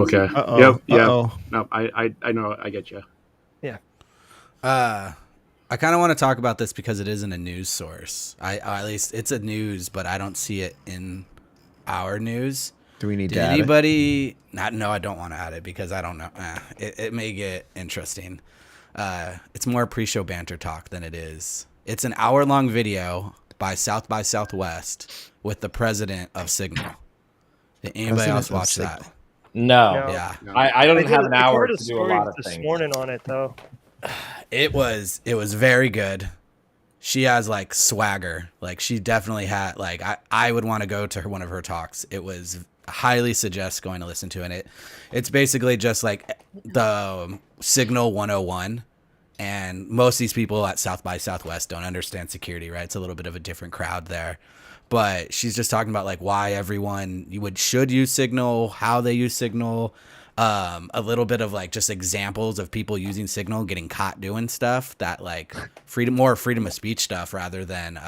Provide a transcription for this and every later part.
okay. Uh-oh. Yep. Yeah. Uh-oh. No, I know. I get you. Yeah. I kind of want to talk about this because it isn't a news source. At least it's a news, but I don't see it in our news. Do we need Did to add anybody? No, I don't want to add it because I don't know. It may get interesting. It's more pre-show banter talk than it is. It's an hour-long video by Southwest with the president of Signal. Did anybody else watch that? No. Yeah. No. I don't have an hour heard to do a lot of this things. morning on it though. It was very good. She has like swagger. Like she definitely had like I would want to go to one of her talks. It was highly suggest going to listen to it. It's basically just like the Signal 101. And most of these people at South by Southwest don't understand security, right? It's a little bit of a different crowd there. But she's just talking about like why everyone should use Signal, how they use Signal, a little bit of like just examples of people using Signal getting caught doing stuff that like more freedom of speech stuff rather than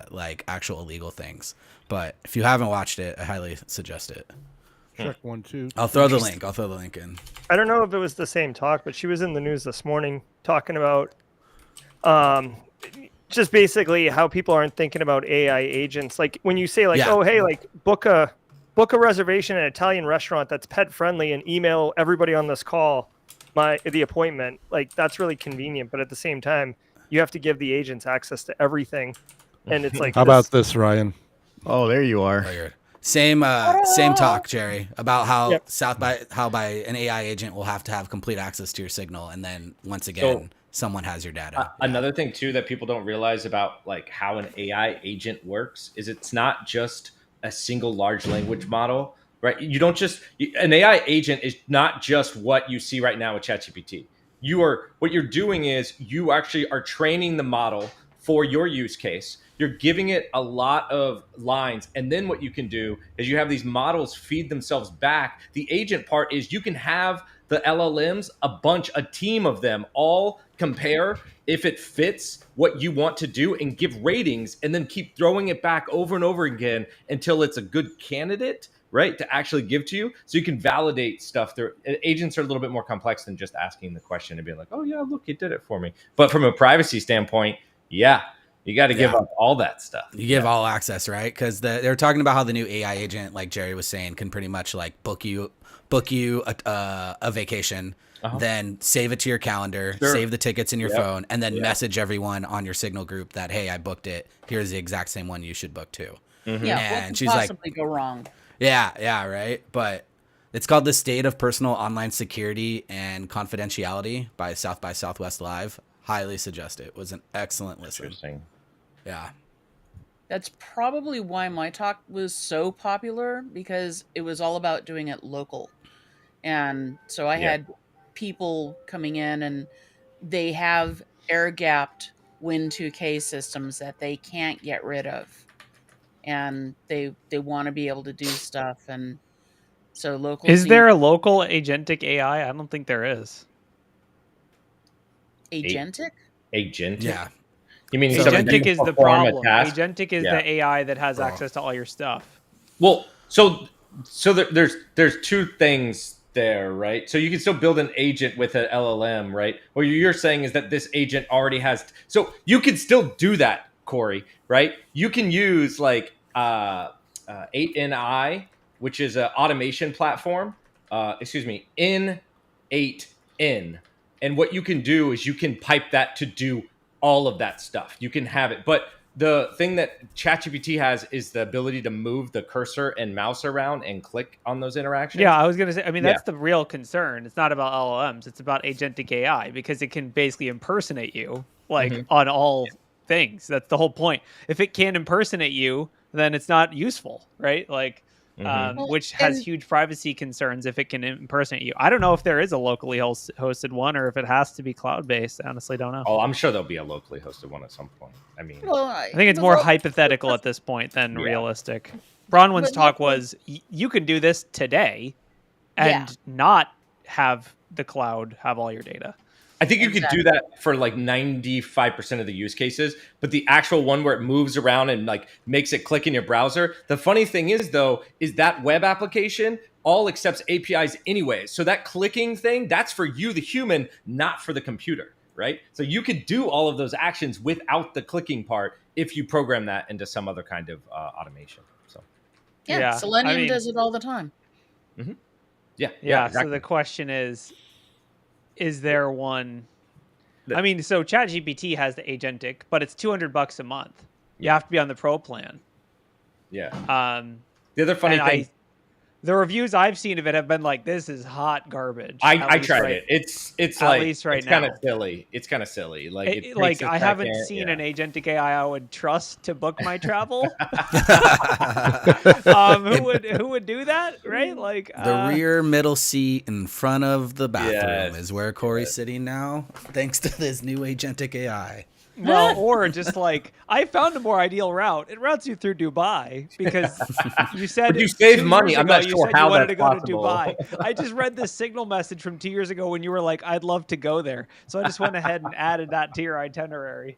like actual illegal things. But if you haven't watched it, I highly suggest it. Check 1, 2. I'll throw the link in. I don't know if it was the same talk, but she was in the news this morning talking about just basically how people aren't thinking about AI agents. Like when you say like, oh, hey, like book a reservation at an Italian restaurant that's pet friendly and email everybody on this call the appointment. Like that's really convenient. But at the same time, you have to give the agents access to everything. And it's like, how about this, Ryan? Oh, there you are. Same talk, Jerry, about how by an AI agent will have to have complete access to your Signal, and then once again, someone has your data. Another thing too that people don't realize about like how an AI agent works is it's not just a single large language model, right? You don't just an AI agent is not just what you see right now with ChatGPT. What you're doing is you actually are training the model for your use case. You're giving it a lot of lines. And then what you can do is you have these models feed themselves back. The agent part is you can have the LLMs, a team of them all compare if it fits what you want to do and give ratings and then keep throwing it back over and over again until it's a good candidate, right, to actually give to you. So you can validate stuff. Agents are a little bit more complex than just asking the question and being like, oh, yeah, look, it did it for me. But from a privacy standpoint, yeah. You got to give up all that stuff. You give all access, right? Because they're talking about how the new AI agent, like Jerry was saying, can pretty much like book you a vacation, then save it to your calendar, save the tickets in your phone, and then message everyone on your Signal group that, hey, I booked it. Here's the exact same one you should book too. Mm-hmm. Yeah, and what could she's possibly like, go wrong? Yeah, right. But it's called The State of Personal Online Security and Confidentiality by Southwest Live. Highly suggest it. It was an excellent listen. Interesting. Yeah. That's probably why my talk was so popular, because it was all about doing it local. And so I had people coming in and they have air-gapped Win2K systems that they can't get rid of. And they want to be able to do stuff. And so local. Is there a local agentic AI? I don't think there is. Agentic? Agentic? Yeah. You mean agentic is the problem? Agentic is the AI that has access to all your stuff. Well, so there's two things there, right? So you can still build an agent with an LLM, right? What you're saying is that this agent already has. So you can still do that, Corey, right? You can use like 8NI, which is an automation platform. In8N, and what you can do is you can pipe that to do all of that stuff. You can have it. But the thing that ChatGPT has is the ability to move the cursor and mouse around and click on those interactions. Yeah, I was going to say, I mean, that's the real concern. It's not about LLMs. It's about agentic AI, because it can basically impersonate you like on all things. That's the whole point. If it can't impersonate you, then it's not useful, right? Like, which has huge privacy concerns if it can impersonate you. I don't know if there is a locally hosted one or if it has to be cloud-based. I honestly don't know. Oh, I'm sure there'll be a locally hosted one at some point. I mean, I think it's more hypothetical at this point than realistic. Bronwyn's talk was, you can do this today and not have the cloud have all your data. I think you could do that for like 95% of the use cases, but the actual one where it moves around and like makes it click in your browser. The funny thing is, though, is that web application all accepts APIs anyway. So that clicking thing, that's for you, the human, not for the computer, right? So you could do all of those actions without the clicking part if you program that into some other kind of automation. So Yeah, Selenium does it all the time. Mm-hmm. Yeah. Exactly. So the question is there one? I mean, so ChatGPT has the agentic, but it's $200 a month. You have to be on the pro plan. Yeah. The other funny thing, the reviews I've seen of it have been like, "This is hot garbage." I tried it. It's at like least right it's now. kind of silly. It's kind of silly. Like I haven't seen an agentic AI I would trust to book my travel. Who would do that, right? Like the rear middle seat in front of the bathroom is where Corey's sitting now, thanks to this new agentic AI. Well, or just like, I found a more ideal route. It routes you through Dubai because you said you save money. Ago, I'm not sure how that's that's possible. To possible. Dubai. I just read this Signal message from 2 years ago when you were like, "I'd love to go there," so I just went ahead and added that to your itinerary.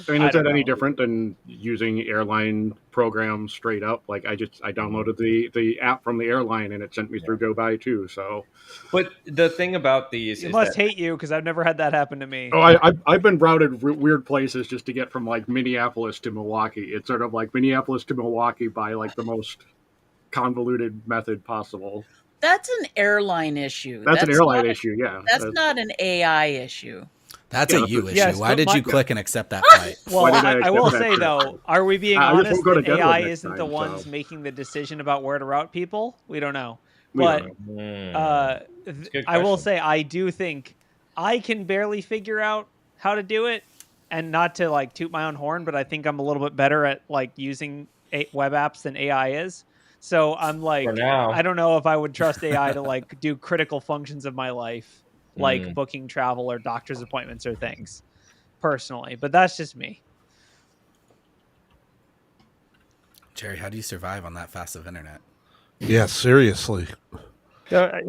I mean, is that any different than using airline programs straight up? Like, I downloaded the app from the airline and it sent me through Dubai too. So, but the thing about these, it must hate you because I've never had that happen to me. Oh, I've been routed weird places just to get from like Minneapolis to Milwaukee. It's sort of like Minneapolis to Milwaukee by like the most convoluted method possible. That's an airline issue. That's an airline issue. Yeah, that's not an AI issue. That's a you issue. Why did you click and accept that flight? Well, I will say, though, are we being honest that AI isn't the ones making the decision about where to route people? We don't know. But I will say, I do think I can barely figure out how to do it, and not to like toot my own horn, but I think I'm a little bit better at like using web apps than AI is. So I'm like, I don't know if I would trust AI to like do critical functions of my life, like booking travel or doctor's appointments or things, personally. But that's just me. Jerry, how do you survive on that fast of internet? Yeah, seriously. I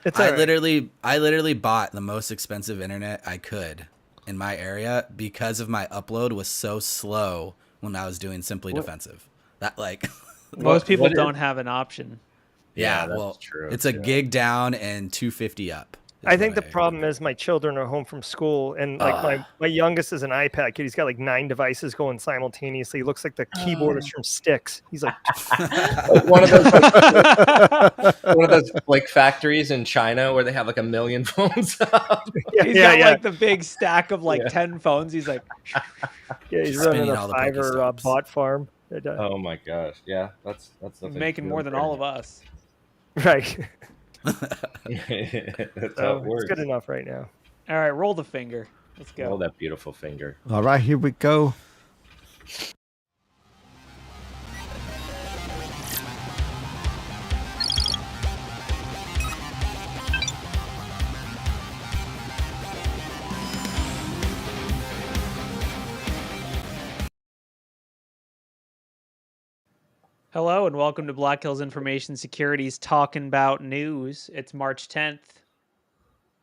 literally bought the most expensive internet I could in my area because of my upload was so slow when I was doing Simply Defensive. That like most people don't have an option. Yeah, well, true. It's a gig down and 250 up. I think the problem is my children are home from school, and like my youngest is an iPad kid. He's got like 9 devices going simultaneously. He looks like the keyboardist from Styx. He's like one of those like factories in China where they have like 1 million phones. He's got like the big stack of like 10 phones. He's like, he's running a Fiverr bot farm. Oh my gosh, yeah, that's making more than all of us, right? That's how it works. It's good enough right now. All right, roll the finger. Let's go. Roll that beautiful finger. All right, here we go. Hello and welcome to Black Hills Information Security's Talkin Bout News. It's March 10th.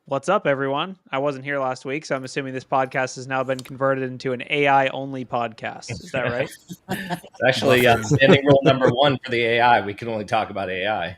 What's up, everyone? I wasn't here last week, so I'm assuming this podcast has now been converted into an AI-only podcast. Is that right? It's actually standing rule number 1 for the AI. We can only talk about AI.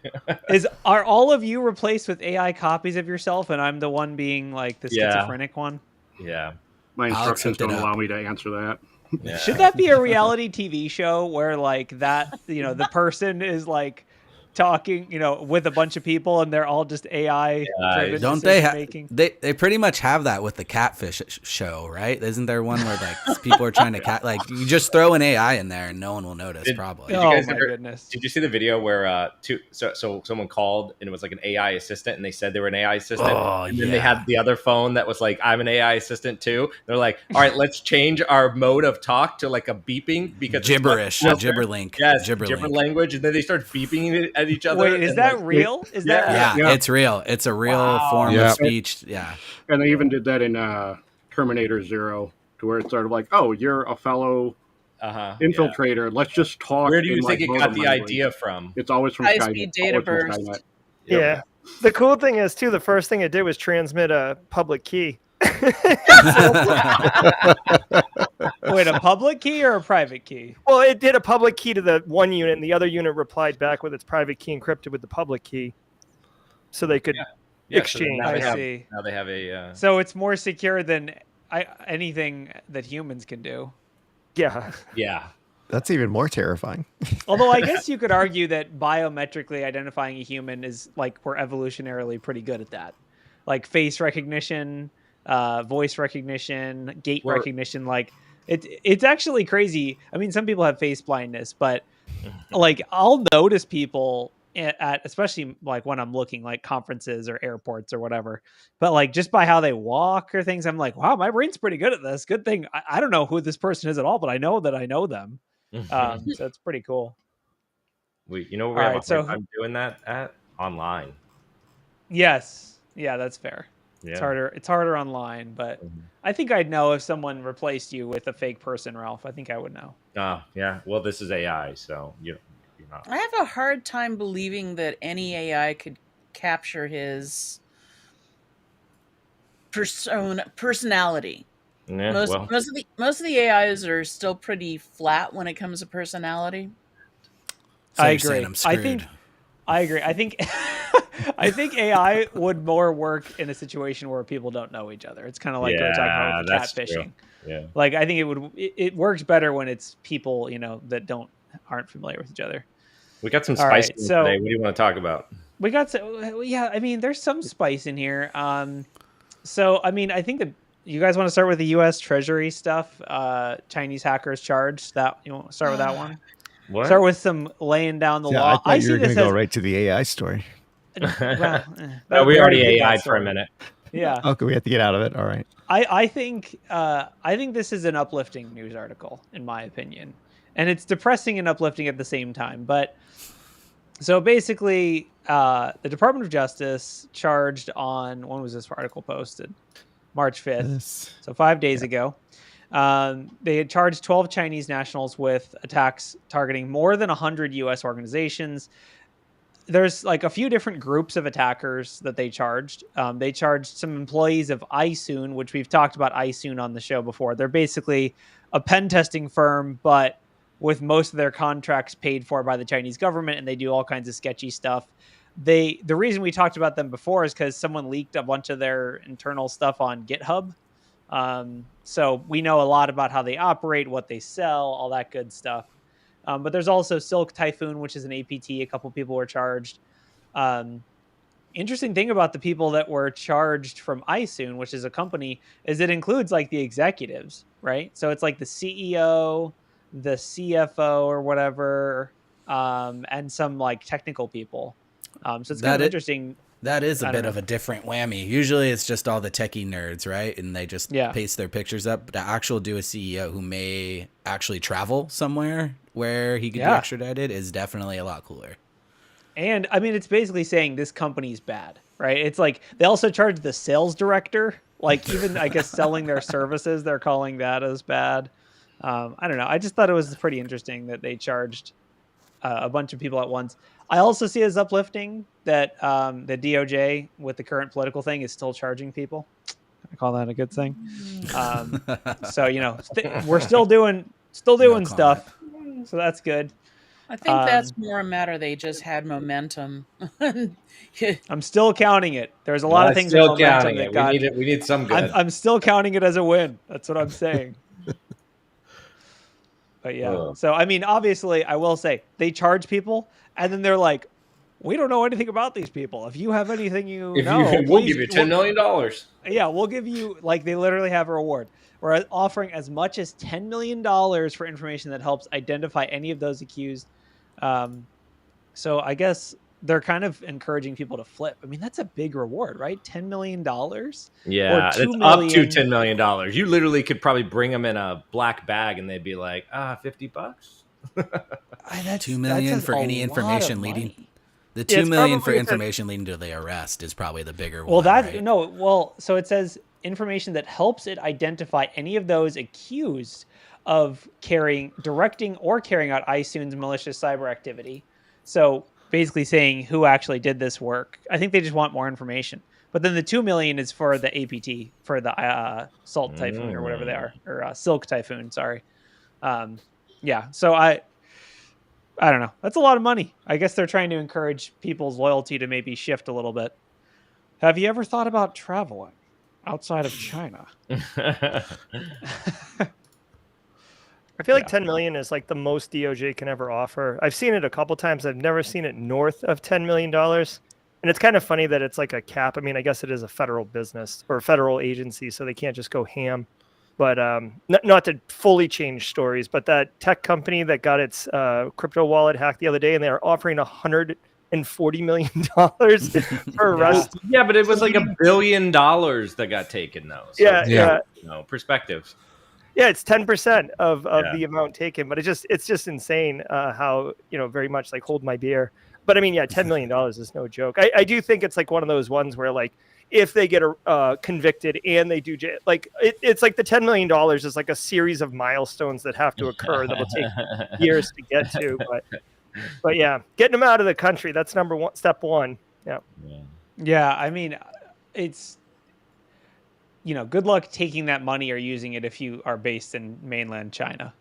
Are all of you replaced with AI copies of yourself, and I'm the one being like the schizophrenic one? Yeah. My instructions don't allow me to answer that. Yeah. Should that be a reality TV show where like that, the person is like talking, with a bunch of people and they're all just AI driven? Don't they pretty much have that with the Catfish show, right? Isn't there one where like people are trying to like you just throw an AI in there and no one will notice probably. Oh my goodness. Did you see the video where so someone called and it was like an AI assistant and they said they were an AI assistant and then they had the other phone that was like, I'm an AI assistant too. They're like, all right, let's change our mode of talk to like a beeping because gibberish, gibberlink. Yes, gibber language, and then they start beeping it at each other. Wait, is that real? Is that real? Yeah, it's real. It's a real form of speech. Yeah. And they even did that in Terminator 0 to where it's sort of like, oh, you're a fellow infiltrator. Let's just talk. Where do you think it got the idea from? It's always from high-speed data burst. Yeah. The cool thing is, too, the first thing it did was transmit a public key. Wait, a public key or a private key? Well, it did a public key to the one unit, and the other unit replied back with its private key encrypted with the public key, so they could exchange. So I see. Now they have a. So it's more secure than anything that humans can do. Yeah. Yeah. That's even more terrifying. Although I guess you could argue that biometrically identifying a human is like we're evolutionarily pretty good at that. Like face recognition, voice recognition, gait recognition. Like it's actually crazy. I mean, some people have face blindness, but like I'll notice people at especially like when I'm looking like conferences or airports or whatever, but like just by how they walk or things, I'm like, wow, my brain's pretty good at this. Good thing I don't know who this person is at all, but I know that I know them. So it's pretty cool. You know where I'm doing that at? Online. Yes. Yeah, that's fair. Yeah. It's harder online, but I think I'd know if someone replaced you with a fake person, Ralph. I think I would know. Oh, yeah. Well, this is AI, so you're not. I have a hard time believing that any AI could capture his personality. Yeah, most of the AIs are still pretty flat when it comes to personality. So I you're saying agree. I'm screwed. I agree. I think I think AI would more work in a situation where people don't know each other. It's kind of like we were talking about with catfishing. Yeah. Like I think it works better when it's people, that aren't familiar with each other. We got some spice in so today. What do you want to talk about? We got I mean, there's some spice in here. So I mean, I think that you guys want to start with the US Treasury stuff. Chinese hackers charged. That you want to start with that one? What? Start with some laying down the law. I thought you were going to go right to the AI story. Well, we already AI'd for a minute. Yeah. Okay, we have to get out of it. All right. I think this is an uplifting news article, in my opinion, and it's depressing and uplifting at the same time. But so basically, the Department of Justice charged on when was this article posted? March 5th. So 5 days ago. They had charged 12 Chinese nationals with attacks targeting more than 100 U.S. organizations. There's like a few different groups of attackers that they charged. They charged some employees of iSoon, which we've talked about iSoon on the show before. They're basically a pen testing firm, but with most of their contracts paid for by the Chinese government, and they do all kinds of sketchy stuff. The reason we talked about them before is because someone leaked a bunch of their internal stuff on GitHub. So we know a lot about how they operate, what they sell, all that good stuff. But there's also Silk Typhoon, which is an APT. A couple people were charged. Interesting thing about the people that were charged from iSoon, which is a company, is it includes like the executives, right? So it's like the CEO, the CFO or whatever, and some like technical people. So it's kind of interesting. That is a bit of a different whammy. Usually it's just all the techie nerds, right? And they just paste their pictures up. But to actually do a CEO who may actually travel somewhere where he could be extradited is definitely a lot cooler. And I mean, it's basically saying this company's bad, right? It's like they also charge the sales director, like even I guess selling their services, they're calling that as bad. I don't know. I just thought it was pretty interesting that they charged a bunch of people at once. I also see it as uplifting that the DOJ with the current political thing is still charging people. I call that a good thing. So we're still doing stuff. So that's good. I think that's more a matter they just had momentum. I'm still counting it. There's a lot of things with momentum that got. We need some good. I'm still counting it as a win. That's what I'm saying. But yeah. So I mean, obviously, I will say they charge people, and then they're like, "We don't know anything about these people. If you have anything we'll give you $10 million. Yeah, we'll give you like they literally have a reward. We're offering as much as $10 million for information that helps identify any of those accused. So I guess they're kind of encouraging people to flip. I mean, that's a big reward, right? $10 million? Yeah, it's up to $10 million. You literally could probably bring them in a black bag and they'd be like, $50. That's $2 million for any information leading. The $2 million for information leading to the arrest is probably the bigger one. Right? So it says information that helps it identify any of those accused of directing or carrying out iSoon's malicious cyber activity. So basically saying who actually did this work. I think they just want more information. But then the 2 million is for the APT, for the Salt Typhoon or whatever they are, or Silk Typhoon. Sorry. Yeah. So I don't know. That's a lot of money. I guess they're trying to encourage people's loyalty to maybe shift a little bit. Have you ever thought about traveling outside of China? I feel like 10 million is like the most DOJ can ever offer. I've seen it a couple times. I've never seen it north of $10 million. And it's kind of funny that it's like a cap. I mean, I guess it is a federal business or a federal agency, so they can't just go ham. But not to fully change stories, but that tech company that got its crypto wallet hacked the other day, and they are offering $140 million for arrest. Yeah, but it was like $1 billion that got taken, though. So, Yeah. Perspective. Yeah, it's 10% of the amount taken, but it's just insane how, very much like hold my beer. But I mean, yeah, $10 million is no joke. I do think it's like one of those ones where like if they get convicted and they do like it's like the $10 million is like a series of milestones that have to occur that will take years to get to. But yeah, getting them out of the country, that's step one. Yeah. Yeah, I mean, it's good luck taking that money or using it if you are based in mainland China.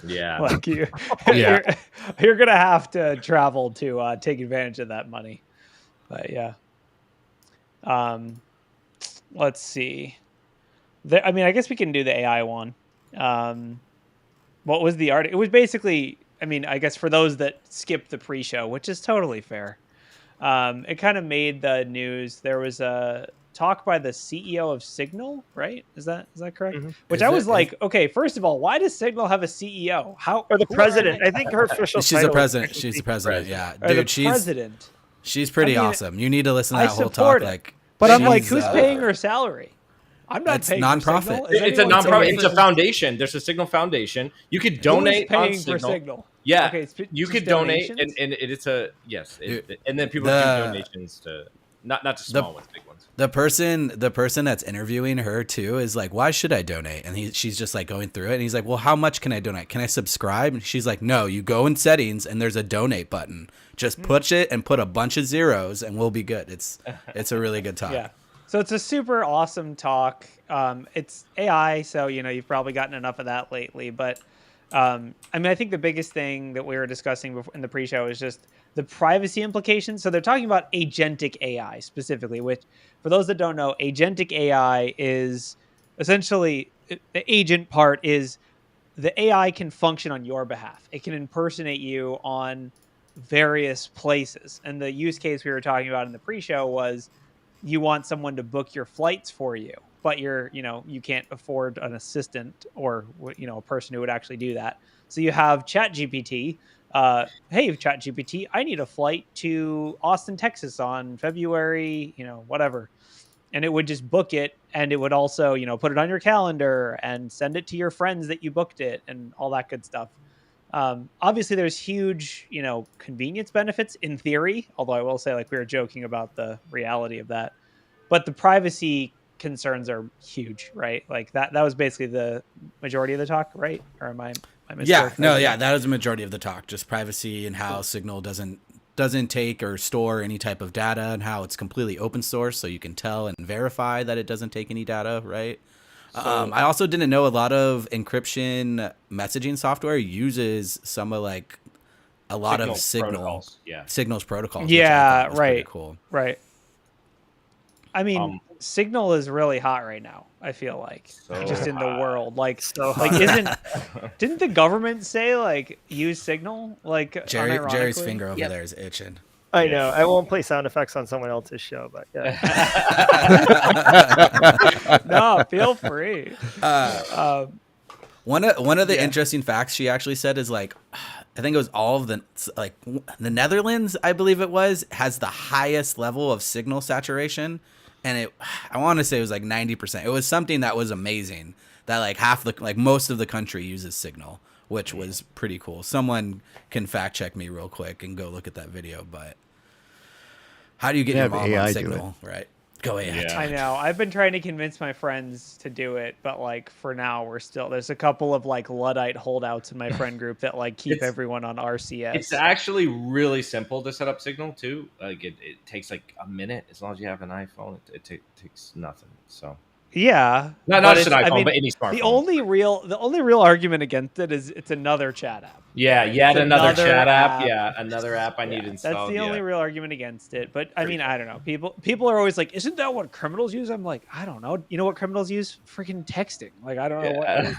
Yeah. Like you're going to have to travel to take advantage of that money. But yeah. Let's see. I mean, I guess we can do the AI one. What was the art? It was basically, I mean, I guess for those that skipped the pre-show, which is totally fair. It kind of made the news. There was a talk by the CEO of Signal, right? Is that correct? Mm-hmm. Which I was like, okay, first of all, why does Signal have a CEO? Or the president? I think her official She's the president. She's the president. Yeah, dude, president. She's pretty awesome. You need to listen to that whole talk. But I'm like, who's paying her salary? I'm not paying. Nonprofit. It's a nonprofit. It's a foundation. There's a Signal Foundation. You could donate on Signal. For Signal. Yeah, okay, you could donate, and it's a yes. And then people do donations to not to small ones, big ones. The person that's interviewing her too is like, why should I donate? And she's just like going through it, and he's like, well, how much can I donate? Can I subscribe? And she's like, no, you go in settings and there's a donate button. Just push it and put a bunch of zeros, and we'll be good. It's a really good talk. Yeah. So it's a super awesome talk. It's AI, so you've probably gotten enough of that lately. But I mean, I think the biggest thing that we were discussing in the pre-show is just the privacy implications. So they're talking about agentic AI specifically, which, for those that don't know, agentic AI is essentially the agent part is the AI can function on your behalf. It can impersonate you on various places. And the use case we were talking about in the pre-show was you want someone to book your flights for you, but you can't afford an assistant or a person who would actually do that. So you have ChatGPT. Hey, ChatGPT, I need a flight to Austin, Texas on February, whatever. And it would just book it, and it would also, put it on your calendar and send it to your friends that you booked it and all that good stuff. Obviously there's huge, convenience benefits in theory, although I will say, like, we were joking about the reality of that, but the privacy concerns are huge, right? Like that was basically the majority of the talk, right? Or am I that was the majority of the talk, just privacy and how Signal doesn't take or store any type of data, and how it's completely open source, so you can tell and verify that it doesn't take any data, right? I also didn't know a lot of encryption messaging software uses some of a lot of Signal's protocols. Yeah, right. Pretty cool. Right. I mean, Signal is really hot right now. I feel like just in the world, didn't the government say use Signal? Jerry's finger over there is itching. I know. I won't play sound effects on someone else's show, but yeah. No, feel free. One of the interesting facts she actually said is I think it was all of the Netherlands, I believe it was, has the highest level of signal saturation, and I want to say it was 90%. It was something that was amazing, that most of the country uses Signal, which was pretty cool. Someone can fact check me real quick and go look at that video, but how do you get your mom on Signal, right? Go ahead. I know. I've been trying to convince my friends to do it, but like for now, there's a couple of like Luddite holdouts in my friend group that like keep everyone on RCS. It's actually really simple to set up Signal too. Like it takes like a minute as long as you have an iPhone. It takes nothing. So yeah, not just an iPhone, but any smartphone. The only real argument against it is it's another chat app. Yeah, yet another chat app. Yeah, another app I need installed. That's the only real argument against it. But I mean, I don't know. People are always like, "Isn't that what criminals use?" I'm like, I don't know. You know what criminals use? Freaking texting. Like I don't know what.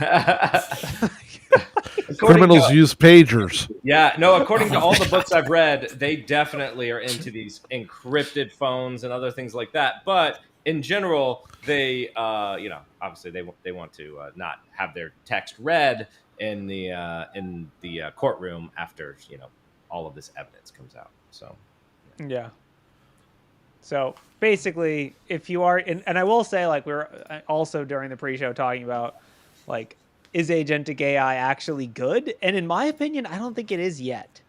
Criminals use pagers. Yeah, no. According to all the books I've read, they definitely are into these encrypted phones and other things like that. But in general, they, obviously they want to not have their text read in the courtroom after all of this evidence comes out. So yeah. So basically, if you are and I will say, like, we were also during the pre-show talking about, like, is agentic AI actually good? And in my opinion, I don't think it is yet.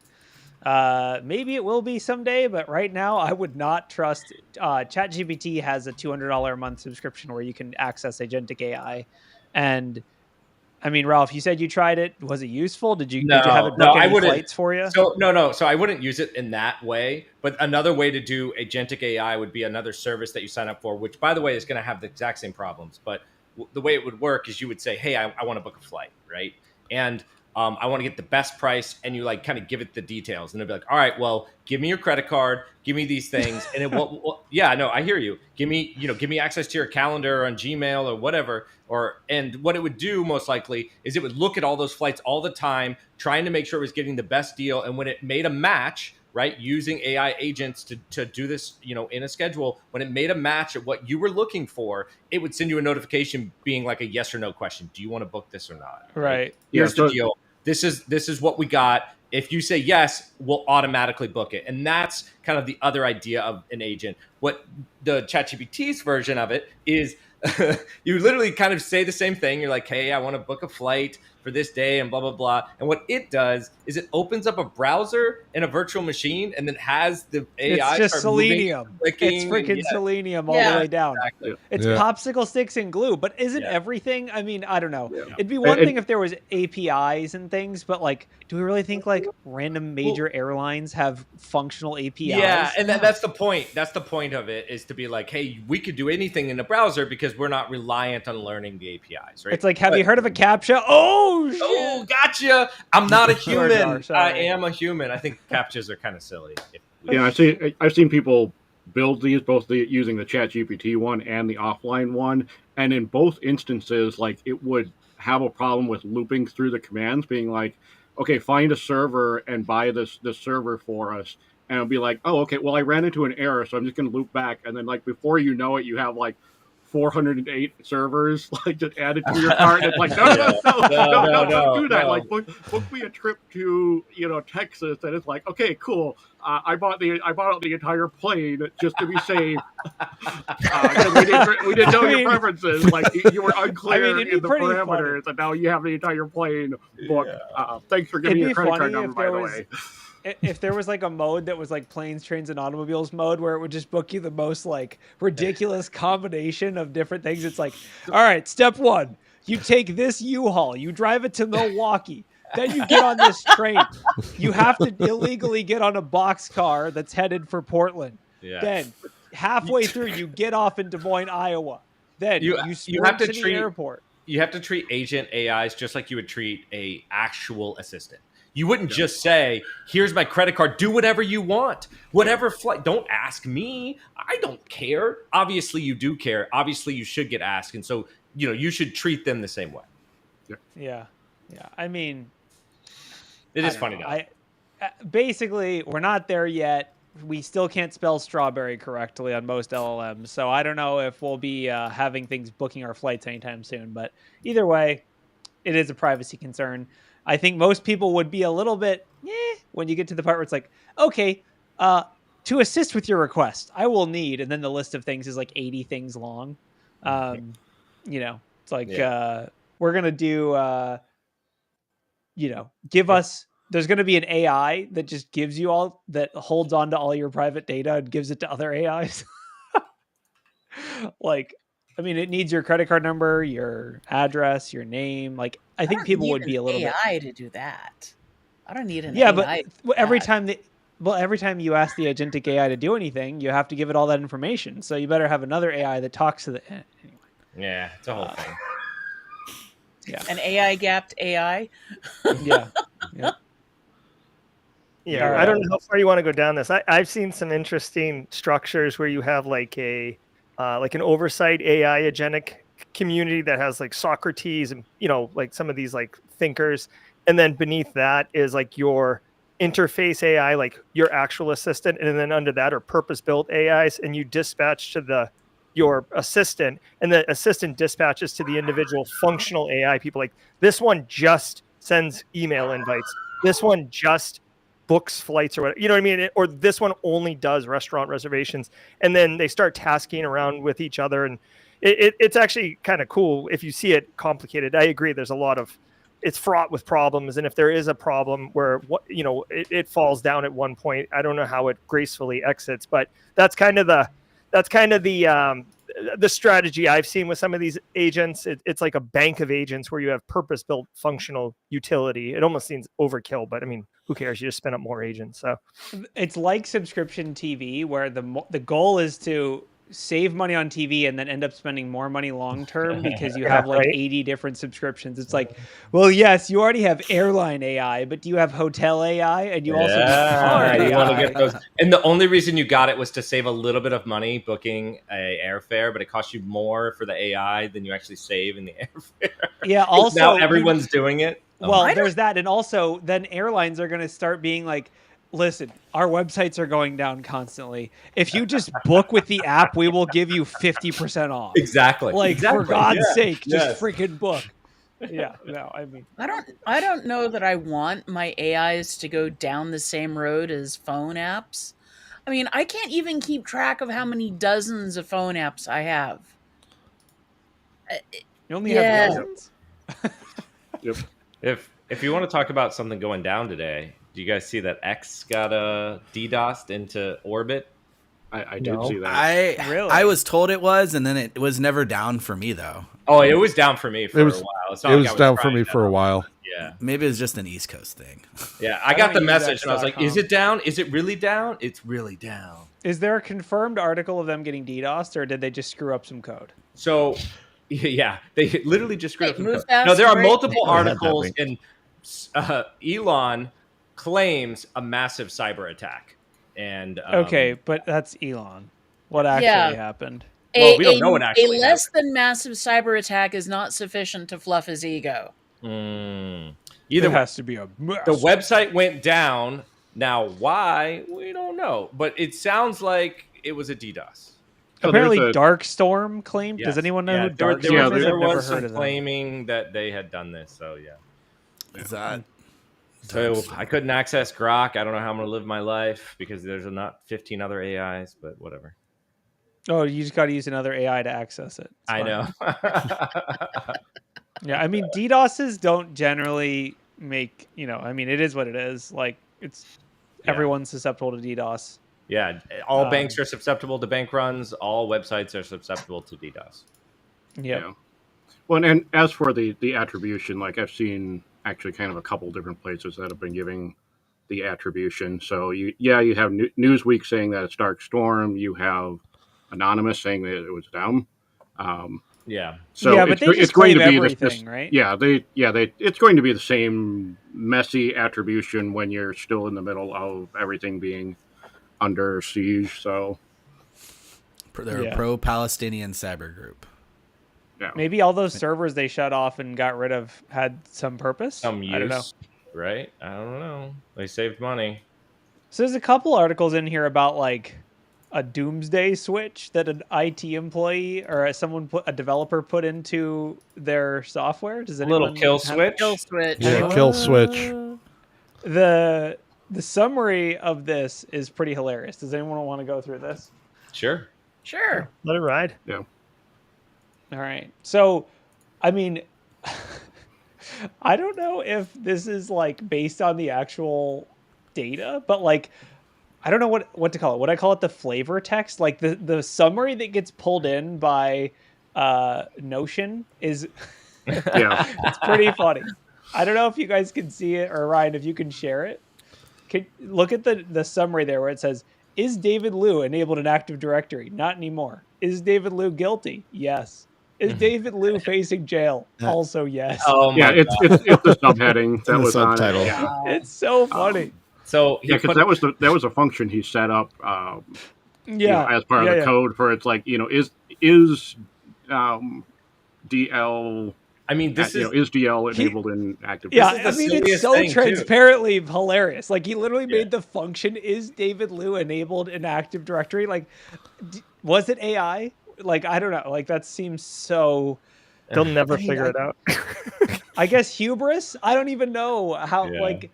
Maybe it will be someday, but right now I would not trust. ChatGPT has a $200 a month subscription where you can access agentic AI, and I mean, Ralph, you said you tried it. Was it useful? Did you have it book any flights for you? So no. So I wouldn't use it in that way. But another way to do agentic AI would be another service that you sign up for, which, by the way, is going to have the exact same problems. But the way it would work is you would say, hey, I want to book a flight, right? And I want to get the best price, and you like kind of give it the details, and it'll be like, all right, well, give me your credit card, give me these things, and it will. Yeah, no, I hear you. Give me access to your calendar on Gmail or whatever. And what it would do most likely is it would look at all those flights all the time, trying to make sure it was getting the best deal. And when it made a match, right, using AI agents to do this, in a schedule, when it made a match at what you were looking for, it would send you a notification being like a yes or no question. Do you want to book this or not? Right. Here's the deal. This is what we got. If you say yes, we'll automatically book it. And that's kind of the other idea of an agent. What the ChatGPT's version of it is, you literally kind of say the same thing. You're like, hey, I want to book a flight for this day and blah, blah, blah. And what it does is it opens up a browser in a virtual machine and then has the AI. It's just Selenium. It's freaking Selenium all the way down. Exactly. It's popsicle sticks and glue, but isn't everything? I mean, I don't know. Yeah. It'd be one thing if there was APIs and things, but like, do we really think like random major airlines have functional APIs? Yeah, and that's the point. That's the point of it, is to be like, hey, we could do anything in the browser because we're not reliant on learning the APIs, right? It's like, have you heard of a CAPTCHA? Oh, shit. Oh, gotcha. I'm not a human. I am a human. I think CAPTCHAs are kind of silly. Yeah, I've seen people build these, both using the ChatGPT one and the offline one, and in both instances, like, it would have a problem with looping through the commands, being like, okay, find a server and buy this server for us. And it'll be like, oh, okay, well, I ran into an error, so I'm just going to loop back. And then, like, before you know it, you have, like, 408 servers, like, just added to your cart. And it's like, no, don't do that. No. Like, book me a trip to, Texas. And it's like, okay, cool. I bought out the entire plane just to be safe. We didn't know your preferences. Like, you were unclear in the parameters, and now you have the entire plane booked. Yeah. Thanks for giving me your credit card number, by the way. If there was like a mode that was like planes, trains, and automobiles mode, where it would just book you the most like ridiculous combination of different things. It's like, all right, step one, you take this U-Haul, you drive it to Milwaukee. Then you get on this train. You have to illegally get on a boxcar that's headed for Portland. Yeah. Then halfway through, you get off in Des Moines, Iowa. Then you have to treat the airport. You have to treat agent AIs just like you would treat a actual assistant. You wouldn't just say, here's my credit card, do whatever you want. Whatever flight, don't ask me. I don't care. Obviously, you do care. Obviously, you should get asked. And so, you should treat them the same way. Yeah. I mean, it is funny now. Basically, we're not there yet. We still can't spell strawberry correctly on most LLMs. So I don't know if we'll be having things booking our flights anytime soon. But either way, it is a privacy concern. I think most people would be a little bit when you get to the part where it's like, okay, to assist with your request, I will need, and then the list of things is like 80 things long. It's like we're going to do, give us, there's going to be an AI that just gives you that holds on to all your private data and gives it to other AIs. Like, I mean, it needs your credit card number, your address, your name. Like, I think people would be a little AI to do that. I don't need an Yeah, AI. but every time every time you ask the agentic AI to do anything, you have to give it all that information. So you better have another AI that talks to the anyway. Yeah, it's a whole thing. Yeah, an AI gapped AI. Yeah. Yeah. Yeah, I don't know how far you want to go down this. I've seen some interesting structures where you have like a like an oversight AI agentic community that has like Socrates and like some of these like thinkers, and then beneath that is like your interface AI, like your actual assistant, and then under that are purpose-built AIs, and you dispatch to your assistant, and the assistant dispatches to the individual functional AI people. Like this one just sends email invites. This one just books flights or whatever, you know what I mean? Or this one only does restaurant reservations, and then they start tasking around with each other, and it's actually kind of cool if you see it complicated. I agree. There's a lot of, it's fraught with problems, and if there is a problem where it falls down at one point, I don't know how it gracefully exits, but that's kind of the strategy I've seen with some of these agents. It's like a bank of agents where you have purpose-built functional utility. It almost seems overkill, but I mean, who cares? You just spin up more agents. So it's like subscription TV, where the goal is to save money on TV and then end up spending more money long term because you have like 80 different subscriptions. It's like, well, yes, you already have airline AI, but do you have hotel AI? And you also have car AI. You want to get those. And the only reason you got it was to save a little bit of money booking a airfare, but it costs you more for the AI than you actually save in the airfare. Yeah. Also, now everyone's doing it. Well, there's that. And also then airlines are going to start being like, listen, our websites are going down constantly. If you just book with the app, we will give you 50% off. Exactly. Like, for God's sake, just freaking book. Yeah. No, I mean, I don't know that I want my AIs to go down the same road as phone apps. I mean, I can't even keep track of how many dozens of phone apps I have. You only have dozens? Yep. If you want to talk about something going down today, do you guys see that X got DDoSed into orbit? I did see that. I was told it was, and then it was never down for me though. Oh, it was down for me for a while. It was down for me for a while. Yeah, maybe it was just an East Coast thing. Yeah, I got the message and I was like, "Is it down? Is it really down? It's really down." Is there a confirmed article of them getting DDoSed, or did they just screw up some code? So, yeah, they literally just screwed up some code. No, there are multiple articles, and Elon claims a massive cyber attack. And okay, but that's Elon. What actually happened? Well, we don't know what actually happened. A less than massive cyber attack is not sufficient to fluff his ego. Either has to be a mess. The website went down. Now, why? We don't know. But it sounds like it was a DDoS. Apparently, Darkstorm claimed. Yes. Does anyone know who Darkstorm is? There was some claiming that they had done this. So, yeah. Is that... So I couldn't access Grok. I don't know how I'm going to live my life because there's not 15 other AIs, but whatever. Oh, you just got to use another AI to access it. I know. Yeah, I mean, DDoSes don't generally make, I mean, it is what it is. Like, everyone's susceptible to DDoS. Yeah, all banks are susceptible to bank runs. All websites are susceptible to DDoS. Yeah. Well, and as for the attribution, like I've seen actually kind of a couple different places that have been giving the attribution. So you have Newsweek saying that it's Dark Storm. You have Anonymous saying that it was them. So but it's going to be everything, right? It's going to be the same messy attribution when you're still in the middle of everything being under siege. So they're a pro-Palestinian cyber group. Yeah. Maybe all those servers they shut off and got rid of had some purpose. Some use, I don't know. Right? I don't know. They saved money. So there's a couple articles in here about like a doomsday switch that an IT employee or a developer put into their software. Does anyone little kill switch? Kill switch. Yeah, kill switch. The summary of this is pretty hilarious. Does anyone want to go through this? Sure. Let it ride. Yeah. All right. So, I mean, I don't know if this is like based on the actual data, but like, I don't know what to call it. Would I call it the flavor text? Like the summary that gets pulled in by Notion is it's pretty funny. I don't know if you guys can see it, or Ryan, if you can share it. Look at the summary there where it says, "Is David Liu enabled in Active Directory? Not anymore. Is David Liu guilty? Yes. Is David Liu facing jail? Also yes." Oh my it's the subheading that was on subtitle. it. Yeah. It's so funny. So because that was a function he set up. As part of the code for it's like is DL. I mean, this is DL enabled in Active? Yeah, I mean, it's so transparently hilarious. Like, he literally made the function, is David Liu enabled in Active Directory? Like, was it AI? Like, I don't know. Like, that seems so... They'll never figure it out. I guess hubris? I don't even know how, like...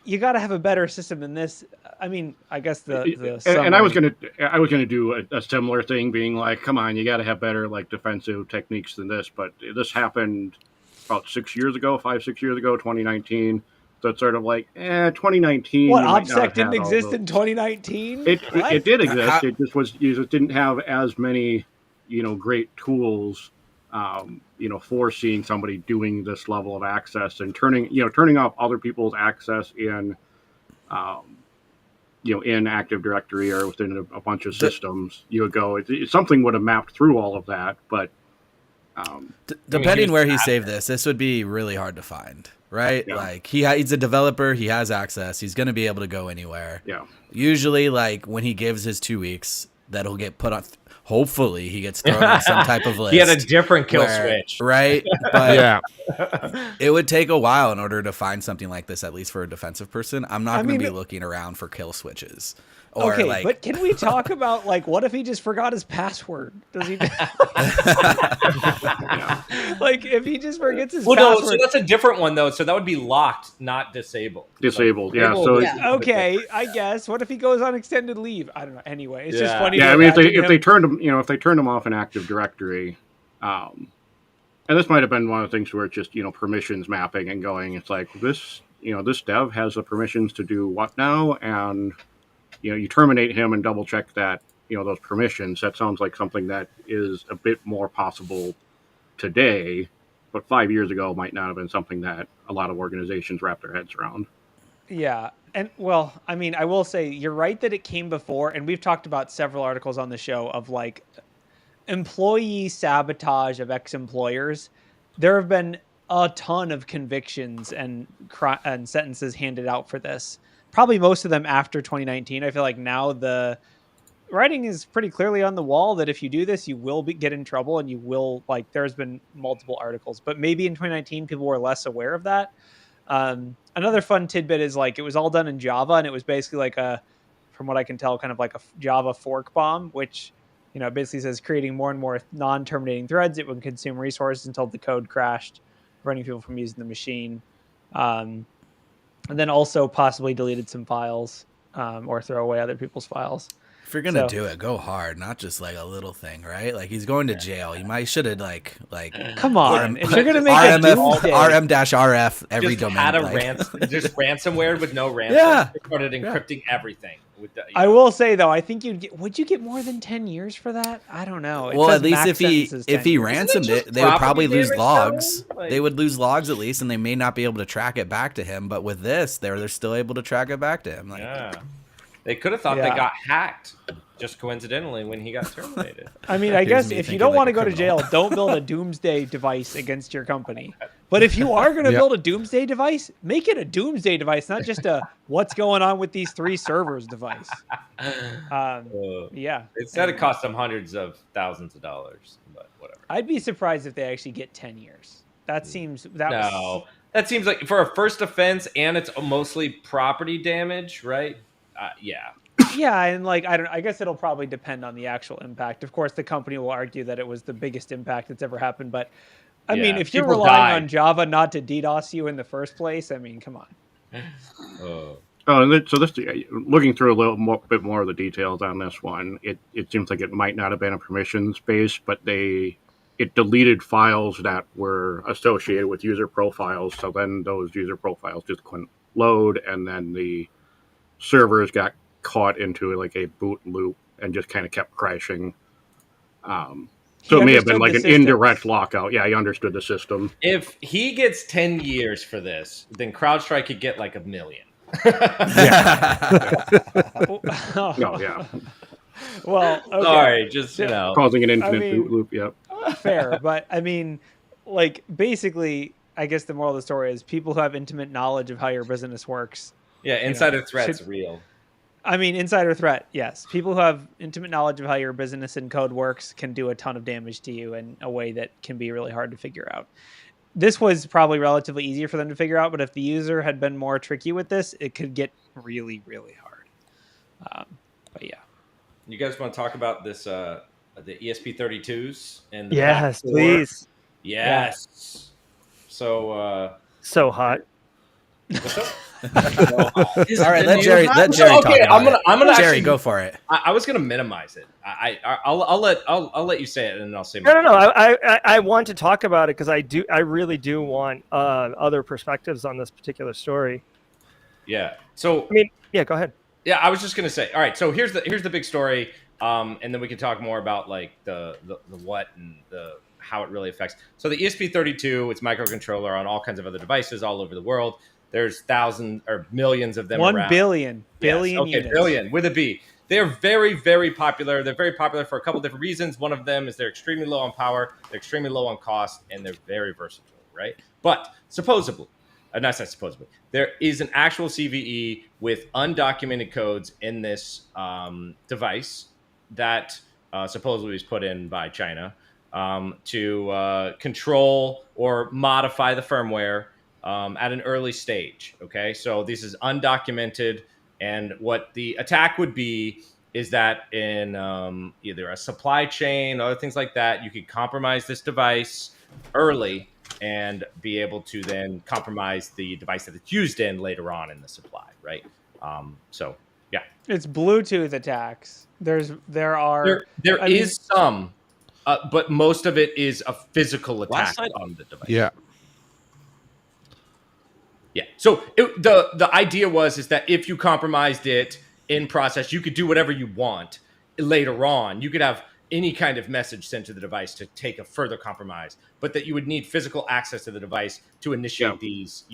You got to have a better system than this. I mean, I guess and I was gonna do a similar thing, being like, come on, you got to have better like defensive techniques than this. But this happened about 6 years ago, 5-6 years ago, 2019. So it's sort of like, 2019. What, OPSEC didn't exist in 2019? It did exist. It just was, you just didn't have as many, great tools. Foreseeing somebody doing this level of access and turning off other people's access in Active Directory or within a bunch of systems. Something would have mapped through all of that, but depending where he saved this would be really hard to find, right? Yeah. Like he's a developer, he has access, he's going to be able to go anywhere. Yeah. Usually, like when he gives his 2 weeks, that'll get put on. Hopefully he gets thrown on some type of list. He had a different kill switch. Right? But it would take a while in order to find something like this, at least for a defensive person. I'm not going to be looking around for kill switches. Or okay, but can we talk about, like, what if he just forgot his password? Does he? Like, if he just forgets his password. No, so that's a different one, though. So that would be locked, not disabled. Disabled, yeah. Okay, I guess. What if he goes on extended leave? I don't know. Anyway, it's just funny. Yeah, I mean, if they turned him off in Active Directory, and this might have been one of the things where it's just permissions mapping and going. It's like this dev has the permissions to do what now, and you terminate him and double check that, those permissions. That sounds like something that is a bit more possible today, but 5 years ago might not have been something that a lot of organizations wrap their heads around. Yeah. And well, I mean, I will say you're right that it came before, and we've talked about several articles on the show of like employee sabotage of ex-employers. There have been a ton of convictions and sentences handed out for this. Probably most of them after 2019. I feel like now the writing is pretty clearly on the wall that if you do this, you will get in trouble, and you will, like, there's been multiple articles, but maybe in 2019 people were less aware of that. Another fun tidbit is like it was all done in Java, and it was basically like from what I can tell, kind of like a Java fork bomb, which basically says creating more and more non-terminating threads. It would consume resources until the code crashed, preventing people from using the machine. And then also possibly deleted some files or throw away other people's files. If you're gonna do it, go hard, not just like a little thing, right? Like he's going to jail. You should have like come on. If you're gonna make RM-RF every just domain. Had just ransomware with no ransom. Yeah. They started encrypting everything. With the, I will say though, I think would you get more than 10 years for that? I don't know. Well, at least if he ransomed it, they would probably lose logs. They would lose logs at least, and they may not be able to track it back to him. But with this, they're still able to track it back to him. They could have thought they got hacked just coincidentally when he got terminated. I mean, I guess if you don't want to go to jail, don't build a doomsday device against your company. But if you are going to build a doomsday device, make it a doomsday device, not just a what's going on with these 3 servers device. It said it cost them hundreds of thousands of dollars, but whatever. I'd be surprised if they actually get 10 years. That seems that seems like for a first offense, and it's mostly property damage, right? Yeah, and like I guess it'll probably depend on the actual impact. Of course, the company will argue that it was the biggest impact that's ever happened, but I mean, if you're relying on Java not to DDoS you in the first place, I mean, come on. So this, looking through a bit more of the details on this one, it seems like it might not have been a permissions base, but it deleted files that were associated with user profiles. So then those user profiles just couldn't load, and then the servers got caught into like a boot loop and just kind of kept crashing. So it may have been like an indirect lockout. Yeah, he understood the system. If he gets 10 years for this, then CrowdStrike could get like $1 million. No, yeah. Well, okay. Sorry, just, you know. Causing an infinite boot loop, yep. Fair, but I mean, like, basically, I guess the moral of the story is people who have intimate knowledge of how your business works. Yeah, insider threat's real. I mean, insider threat, yes. People who have intimate knowledge of how your business and code works can do a ton of damage to you in a way that can be really hard to figure out. This was probably relatively easier for them to figure out, but if the user had been more tricky with this, it could get really, really hard. But yeah. You guys want to talk about this, the ESP32s? And the yes, please. Yes. So, so hot. What's up? All right, let Jerry talk about it. I'm gonna Jerry, go for it. I was gonna minimize it. I'll let you say it, and then I'll say. No. I want to talk about it because I really do want other perspectives on this particular story. Yeah. So I mean, yeah, go ahead. Yeah, I was just gonna say. All right. So here's the big story, and then we can talk more about like the what and the how it really affects. So the ESP32, it's microcontroller on all kinds of other devices all over the world. There's thousands or millions of them 1 around. billion Units. Billion with a B. They're very, very popular. They're very popular for a couple different reasons. One of them is they're extremely low on power, they're extremely low on cost, and they're very versatile, right? But supposedly, not supposedly, there is an actual CVE with undocumented codes in this device that supposedly was put in by China to control or modify the firmware at an early stage. Okay, so this is undocumented, and what the attack would be is that in either a supply chain or other things like that, you could compromise this device early and be able to then compromise the device that it's used in later on in the supply, right? So yeah, it's Bluetooth attacks. There is some, but most of it is a physical attack on the device. Yeah. Yeah. So the idea is that if you compromised it in process, you could do whatever you want later on. You could have any kind of message sent to the device to take a further compromise, but that you would need physical access to the device to initiate these,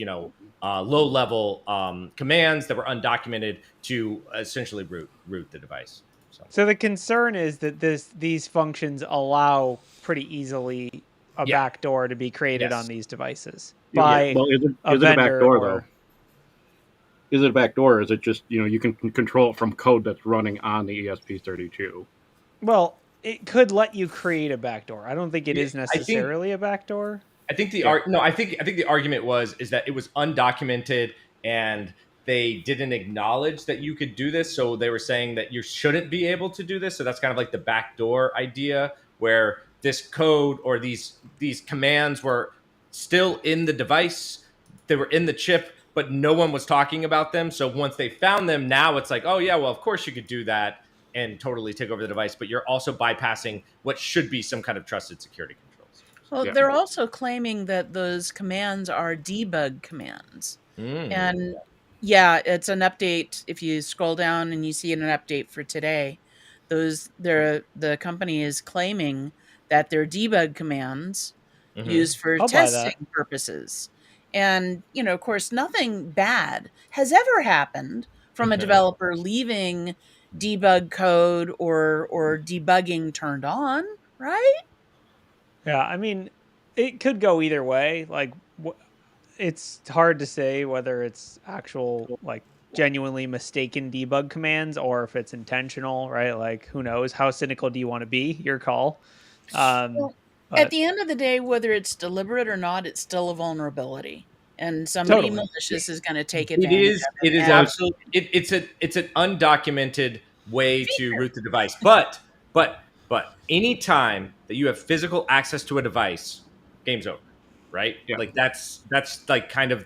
low-level commands that were undocumented to essentially root the device. So the concern is that these functions allow pretty easily a backdoor to be created on these devices. Is it a backdoor though? Is it a backdoor, or is it just you can control it from code that's running on the ESP32? Well, it could let you create a backdoor. I don't think it is necessarily a backdoor. I think I think the argument is that it was undocumented and they didn't acknowledge that you could do this, so they were saying that you shouldn't be able to do this. So that's kind of like the backdoor idea, where this code or these commands were still in the device, they were in the chip, but no one was talking about them. So once they found them, now it's like, oh yeah, well of course you could do that and totally take over the device, but you're also bypassing what should be some kind of trusted security controls. Well, they're also claiming that those commands are debug commands. And yeah, it's an update. If you scroll down and you see an update for today, the company is claiming that they're debug commands used for testing purposes. And, of course, nothing bad has ever happened from a developer leaving debug code or debugging turned on, right? Yeah, I mean, it could go either way. Like, it's hard to say whether it's actual, like, genuinely mistaken debug commands or if it's intentional, right? Like, who knows? How cynical do you want to be? Your call. At the end of the day, whether it's deliberate or not, it's still a vulnerability, and somebody malicious is going to take advantage. It is absolutely. It's an undocumented way to root the device, but anytime that you have physical access to a device, game's over, right? Yeah. Like that's like kind of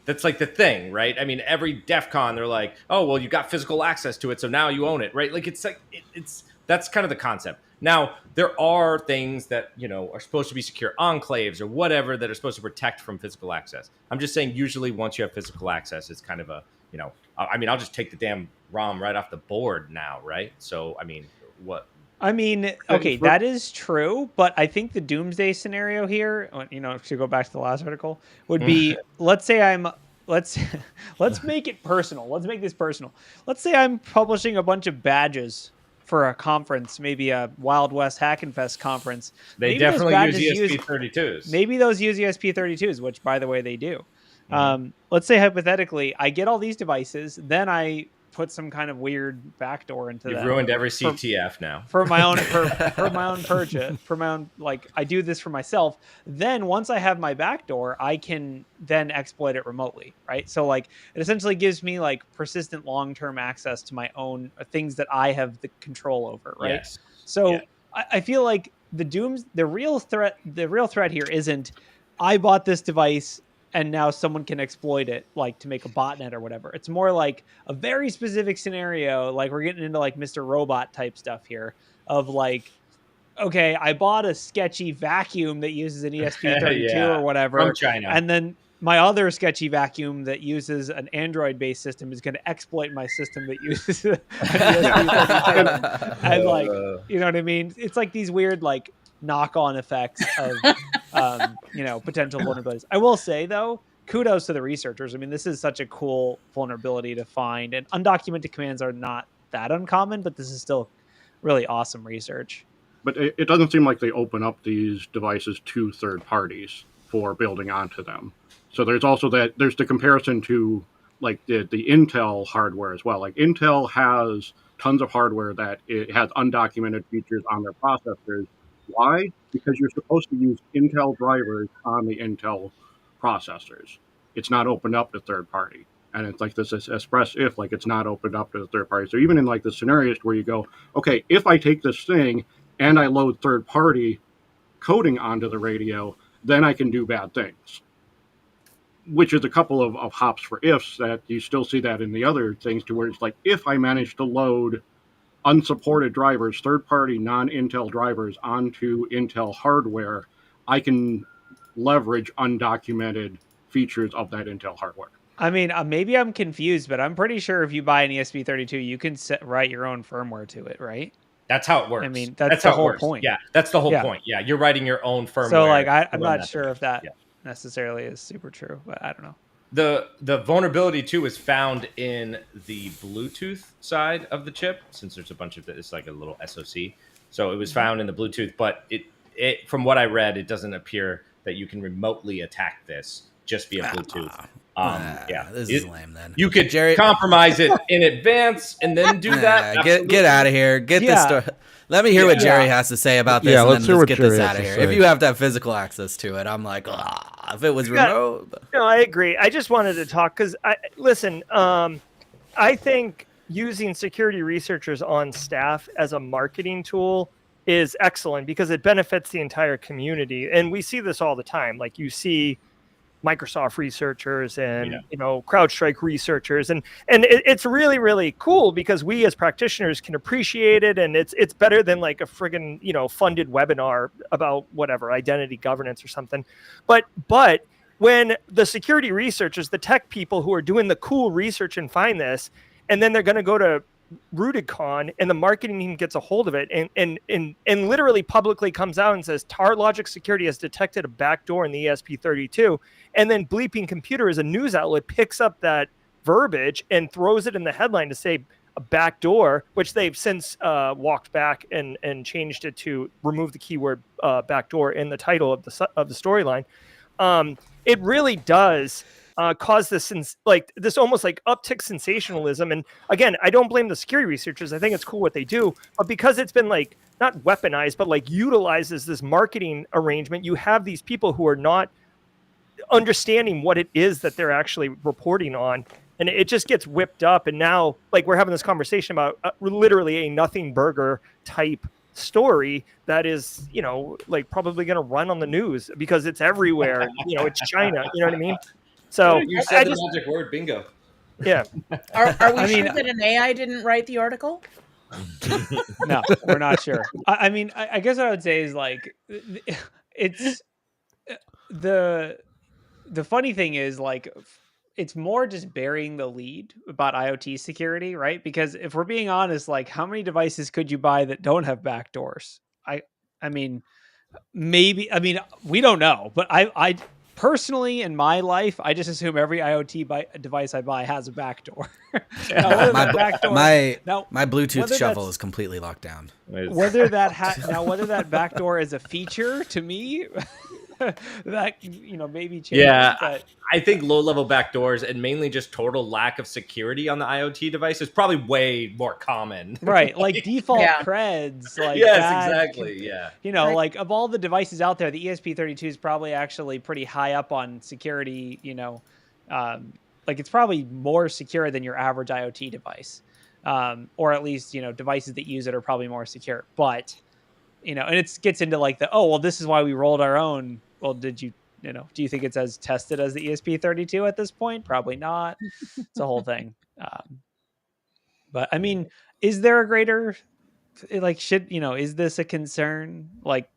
that's like the thing, right? I mean, every DEF CON, they're like, oh well, you got physical access to it, so now you own it, right? Like it's that's kind of the concept. Now, there are things that, are supposed to be secure enclaves or whatever that are supposed to protect from physical access. I'm just saying usually once you have physical access, it's kind of a I mean, I'll just take the damn ROM right off the board now, right? So, I mean, what? I mean, okay, that is true, but I think the doomsday scenario here, to go back to the last article, would be, let's make it personal. Let's make this personal. Let's say I'm publishing a bunch of badges for a conference, maybe a Wild West Hackenfest conference. They definitely use ESP32s. Maybe those use ESP32s, which, by the way, they do. Let's say hypothetically, I get all these devices, then I put some kind of weird backdoor into that. You've ruined every CTF now. For my own purchase, I do this for myself. Then once I have my backdoor, I can then exploit it remotely, right? So it essentially gives me persistent long-term access to my own things that I have the control over, right? Yes. So yeah. I feel like the real threat here isn't I bought this device and now someone can exploit it, to make a botnet or whatever. It's more like a very specific scenario. We're getting into Mr. Robot type stuff here of okay, I bought a sketchy vacuum that uses an ESP32 or whatever. From China. And then my other sketchy vacuum that uses an Android-based system is going to exploit my system that uses an ESP32. And you know what I mean? It's these weird, knock-on effects of potential vulnerabilities. I will say though, kudos to the researchers. I mean, this is such a cool vulnerability to find, and undocumented commands are not that uncommon, but this is still really awesome research. But it doesn't seem like they open up these devices to third parties for building onto them. So there's also there's the comparison to the Intel hardware as well. Intel has tons of hardware that it has undocumented features on their processors. Why? Because you're supposed to use Intel drivers on the Intel processors. It's not opened up to third party. And it's this express if, it's not opened up to the third party. So even in the scenarios where you go, okay, if I take this thing and I load third party coding onto the radio, then I can do bad things. Which is a couple of hops for ifs that you still see that in the other things to where it's if I manage to load unsupported drivers, third-party non-Intel drivers onto Intel hardware, I can leverage undocumented features of that Intel hardware. I mean, maybe I'm confused, but I'm pretty sure if you buy an ESP32, you can write your own firmware to it, right? That's how it works. I mean, that's the whole point. Yeah, that's the whole point. Yeah, you're writing your own firmware. So, I'm not sure if that necessarily is super true, but I don't know. The vulnerability too is found in the Bluetooth side of the chip, since there's a bunch of it's like a little SoC. So it was found in the Bluetooth, but it from what I read, it doesn't appear that you can remotely attack this just via Bluetooth. This is lame. Then you could compromise it in advance and then do that. Get out of here. Get this story. Let me hear what Jerry has to say about this. Yeah, and let's then hear what get Jerry this has out of to here. say. If you have to have physical access to it, I'm if it was remote. No, I agree. I just wanted to talk because I think using security researchers on staff as a marketing tool is excellent because it benefits the entire community. And we see this all the time. You see Microsoft researchers and CrowdStrike researchers, and it's really, really cool because we as practitioners can appreciate it, and it's better than a friggin' funded webinar about whatever identity governance or something. But when the security researchers, the tech people who are doing the cool research and find this, and then they're going to go to RootedCon and the marketing team gets a hold of it and literally publicly comes out and says TarLogic Security has detected a backdoor in the ESP32, and then Bleeping Computer as a news outlet picks up that verbiage and throws it in the headline to say a backdoor, which they've since walked back and changed it to remove the keyword backdoor in the title of the storyline. It really does cause this this almost uptick sensationalism. And again, I don't blame the security researchers. I think it's cool what they do, but because it's been not weaponized, but utilizes this marketing arrangement, you have these people who are not understanding what it is that they're actually reporting on. And it just gets whipped up. And now we're having this conversation about literally a nothing burger type story that is, probably going to run on the news because it's everywhere. It's China. You know what I mean? So you said the magic word, bingo. Yeah. Are we sure that an AI didn't write the article? No, we're not sure. I guess what I would say is it's the funny thing is it's more just burying the lead about IoT security, right? Because if we're being honest, like how many devices could you buy that don't have backdoors? I mean, maybe, I mean, we don't know, but I personally in my life, I just assume every IoT device I buy has a backdoor. Now, my Bluetooth whether shuffle is completely locked down. Whether that backdoor is a feature to me, that maybe changes. Yeah, but I think low-level backdoors and mainly just total lack of security on the IoT device is probably way more common. Right, like default creds. Like yes, exactly. Yeah, like of all the devices out there, the ESP32 is probably actually pretty high up on security. Like it's probably more secure than your average IoT device, or at least devices that use it are probably more secure. But and it gets into like this is why we rolled our own. Well, did you, do you think it's as tested as the ESP32 at this point? Probably not. It's a whole thing. But I mean, is there a greater, is this a concern? Like,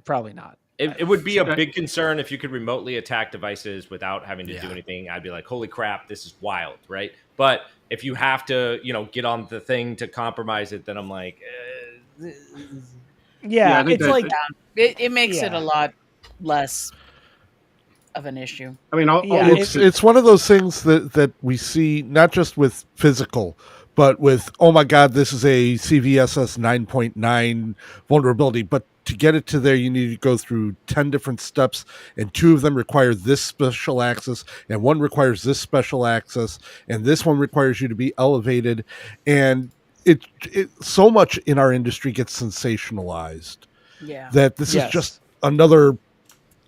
probably not. It would be a big concern if you could remotely attack devices without having to do anything. I'd be like, holy crap, this is wild, right? But if you have to, get on the thing to compromise it, then I'm like, it's like it makes it a lot less of an issue. I mean, it's one of those things that we see not just with physical, but with, oh my God, this is a CVSS 9.9 vulnerability. But to get it to there, you need to go through 10 different steps, and 2 of them require this special access, and 1 requires this special access, and this one requires you to be elevated. And it so much in our industry gets sensationalized that this is just another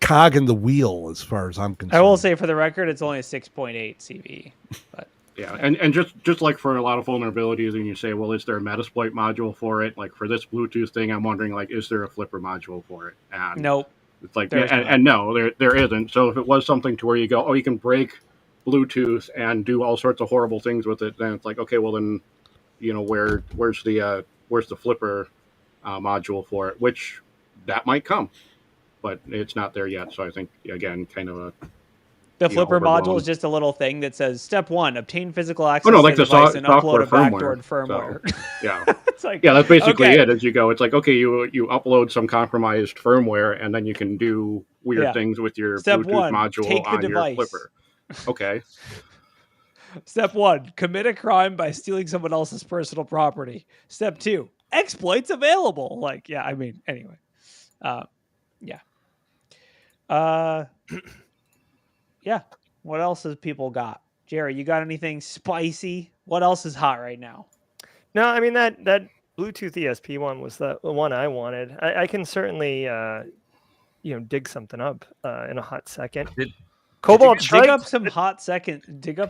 cog in the wheel as far as I'm concerned. I will say for the record, it's only a 6.8 CV. But yeah, and just like for a lot of vulnerabilities, and you say, well, is there a Metasploit module for it? Like for this Bluetooth thing, I'm wondering, like, is there a Flipper module for it? And nope. It's like, and no, there isn't. So if it was something to where you go, you can break Bluetooth and do all sorts of horrible things with it, then it's like, okay, well then, where's the Flipper module for it? Which that might come, but it's not there yet. So I think, again, kind of the Flipper module is just a little thing that says step 1, obtain physical access like to the device and upload a firmware. backdoored firmware. So, yeah. It's like, that's basically it. As you go, it's like, okay, you upload some compromised firmware, and then you can do weird things with your step Bluetooth 1, module take on the your Flipper. Okay. Step 1, commit a crime by stealing someone else's personal property. Step 2, exploits available. Like, anyway. Yeah. What else has people got? Jerry, you got anything spicy? What else is hot right now? No, I mean that Bluetooth ESP one was the one I wanted. I can certainly dig something up in a hot second. Cobalt Strike. Dig up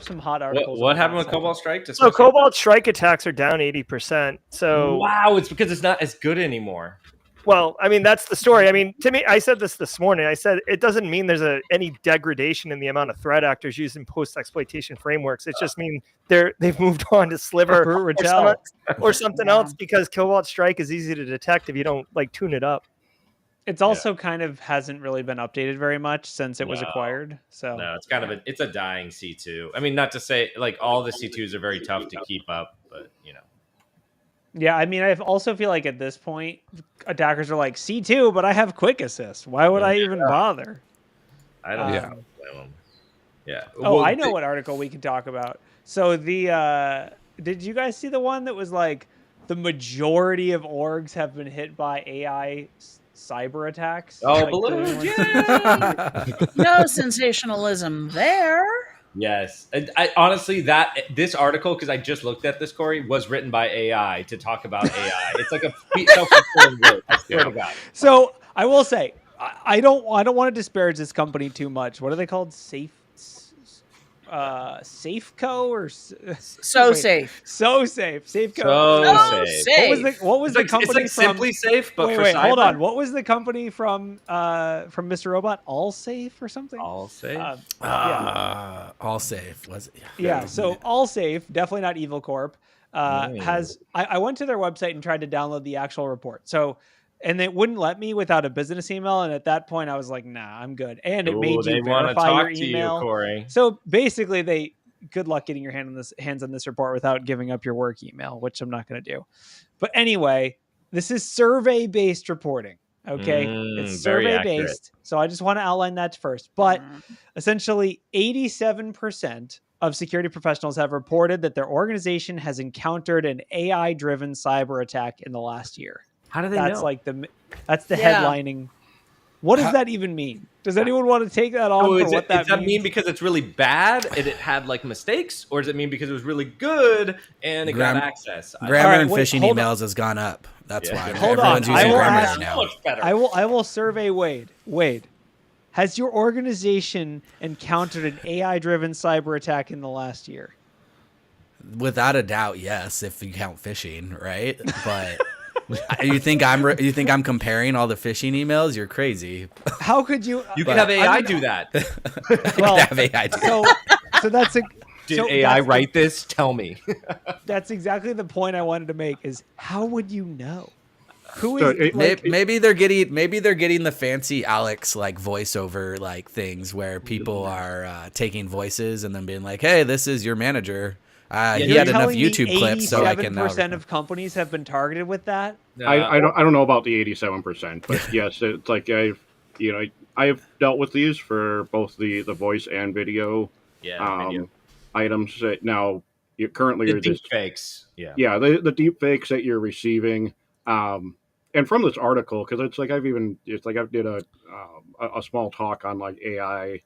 some hot articles. What happened with Cobalt Strike? So Cobalt Strike attacks are down 80%. So wow, it's because it's not as good anymore. Well, I mean, that's the story. I mean, to me, I said this morning. I said it doesn't mean there's any degradation in the amount of threat actors using post-exploitation frameworks. It just means they've moved on to Sliver or something else, because Cobalt Strike is easy to detect if you don't tune it up. It's also kind of hasn't really been updated very much since it was acquired. So no, it's kind of it's a dying C2. I mean, not to say all the C2s are very tough to keep up, but Yeah, I mean, I also feel like at this point, attackers are like, C2, but I have quick assist. Why would I even bother? I don't know. Yeah. Oh, I know what article we can talk about. So did you guys see the one that was like the majority of orgs have been hit by AI cyber attacks? Oh, no sensationalism there. Yes. I honestly, this article, because I just looked at this, Corey, was written by AI to talk about AI. It's like a self-fulfilling word. I swear to God. So I will say, I don't want to disparage this company too much. What are they called? Safeco or Safe. Safeco. Safe. What was the company it's like from? Simply Safe, but wait, hold on. What was the company from Mr. Robot? All Safe or something? All Safe. All Safe was it? Yeah. So All Safe, definitely not Evil Corp. I went to their website and tried to download the actual report. So and it wouldn't let me without a business email. And at that point, I was like, "Nah, I'm good." And it made they you want to verify talk your to email. you, Corey. So basically, good luck getting your hands on this report without giving up your work email, which I'm not going to do. But anyway, this is survey-based reporting. Okay, it's survey-based. So I just want to outline that first. But essentially, 87% of security professionals have reported that their organization has encountered an AI-driven cyber attack in the last year. How do they know? That's the headlining. What does that even mean? Does anyone want to take that on for what that means? Does that mean because it's really bad and it had like mistakes, or does it mean because it was really good and it got access? Grammar and phishing emails has gone up. That's why everyone's using grammar now. I will survey Wade. Wade, has your organization encountered an AI-driven cyber attack in the last year? Without a doubt, yes, if you count phishing, right? But you think I'm comparing all the phishing emails? You're crazy. How could you? You can have AI do that. Well, have AI do that. So that's a. Did AI write this? Tell me. That's exactly the point I wanted to make. Is how would you know? Who is maybe they're getting the fancy Alex like voiceover like things where people are taking voices and then being like, "Hey, this is your manager." He had enough YouTube clips, so I can. 87% of companies have been targeted with that. I don't know about the 87%, but yes, it's like I've dealt with these for both the voice and video items. That now currently the deep fakes, the deep fakes that you're receiving, and from this article, because I did a small talk on like AI.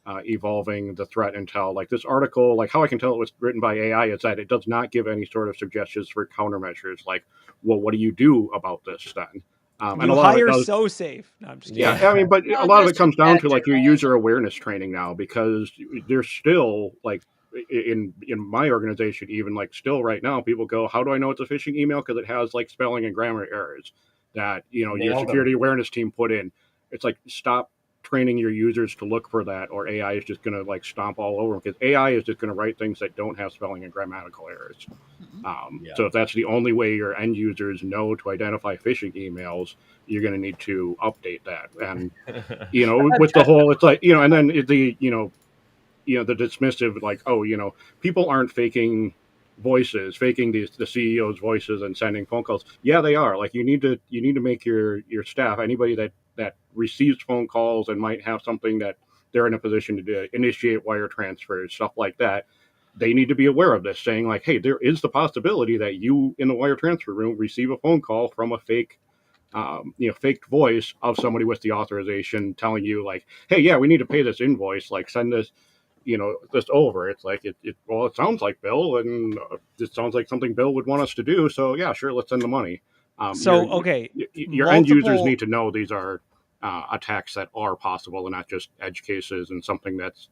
Evolving the threat intel. Like this article, like how I can tell it was written by AI is that it does not give any sort of suggestions for countermeasures. Like, well, what do you do do this then? And a lot of it so safe. No, I'm just kidding. Yeah, I mean, but a lot of it comes down to like your user awareness training now, because there's still like in my organization, even like still right now, people go, how do I know it's a phishing email? Because it has like spelling and grammar errors that your security awareness team put in. It's like, stop training your users to look for that, or AI is just going to like stomp all over them, because AI is just going to write things that don't have spelling and grammatical errors. So if that's the only way your end users know to identify phishing emails, you're going to need to update that. And with the whole, it's like and then the the dismissive, like, people aren't faking the CEO's voices and sending phone calls. Yeah, they are. Like, you need to make your staff, anybody that receives phone calls and might have something that they're in a position to initiate wire transfers, stuff like that. They need to be aware of this, saying like, hey, there is the possibility that you in the wire transfer room receive a phone call from a faked voice of somebody with the authorization telling you like, hey, yeah, we need to pay this invoice, like send this this over. It's like, it sounds like Bill, and it sounds like something Bill would want us to do. So yeah, sure, let's send the money. Your end users need to know these are attacks that are possible and not just edge cases and something that's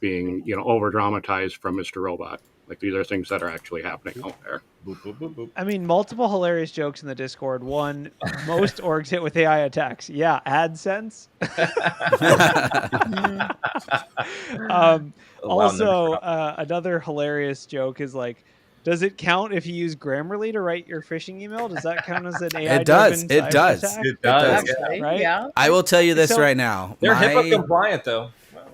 being over dramatized from Mr. Robot. Like, these are things that are actually happening out there. I mean, multiple hilarious jokes in the Discord. One, most orgs hit with AI attacks. Yeah, AdSense. Another hilarious joke is like, does it count if you use Grammarly to write your phishing email? Does that count as an AI? It does. It does. Actually, right? Yeah. I will tell you this right now. They're HIPAA compliant, though.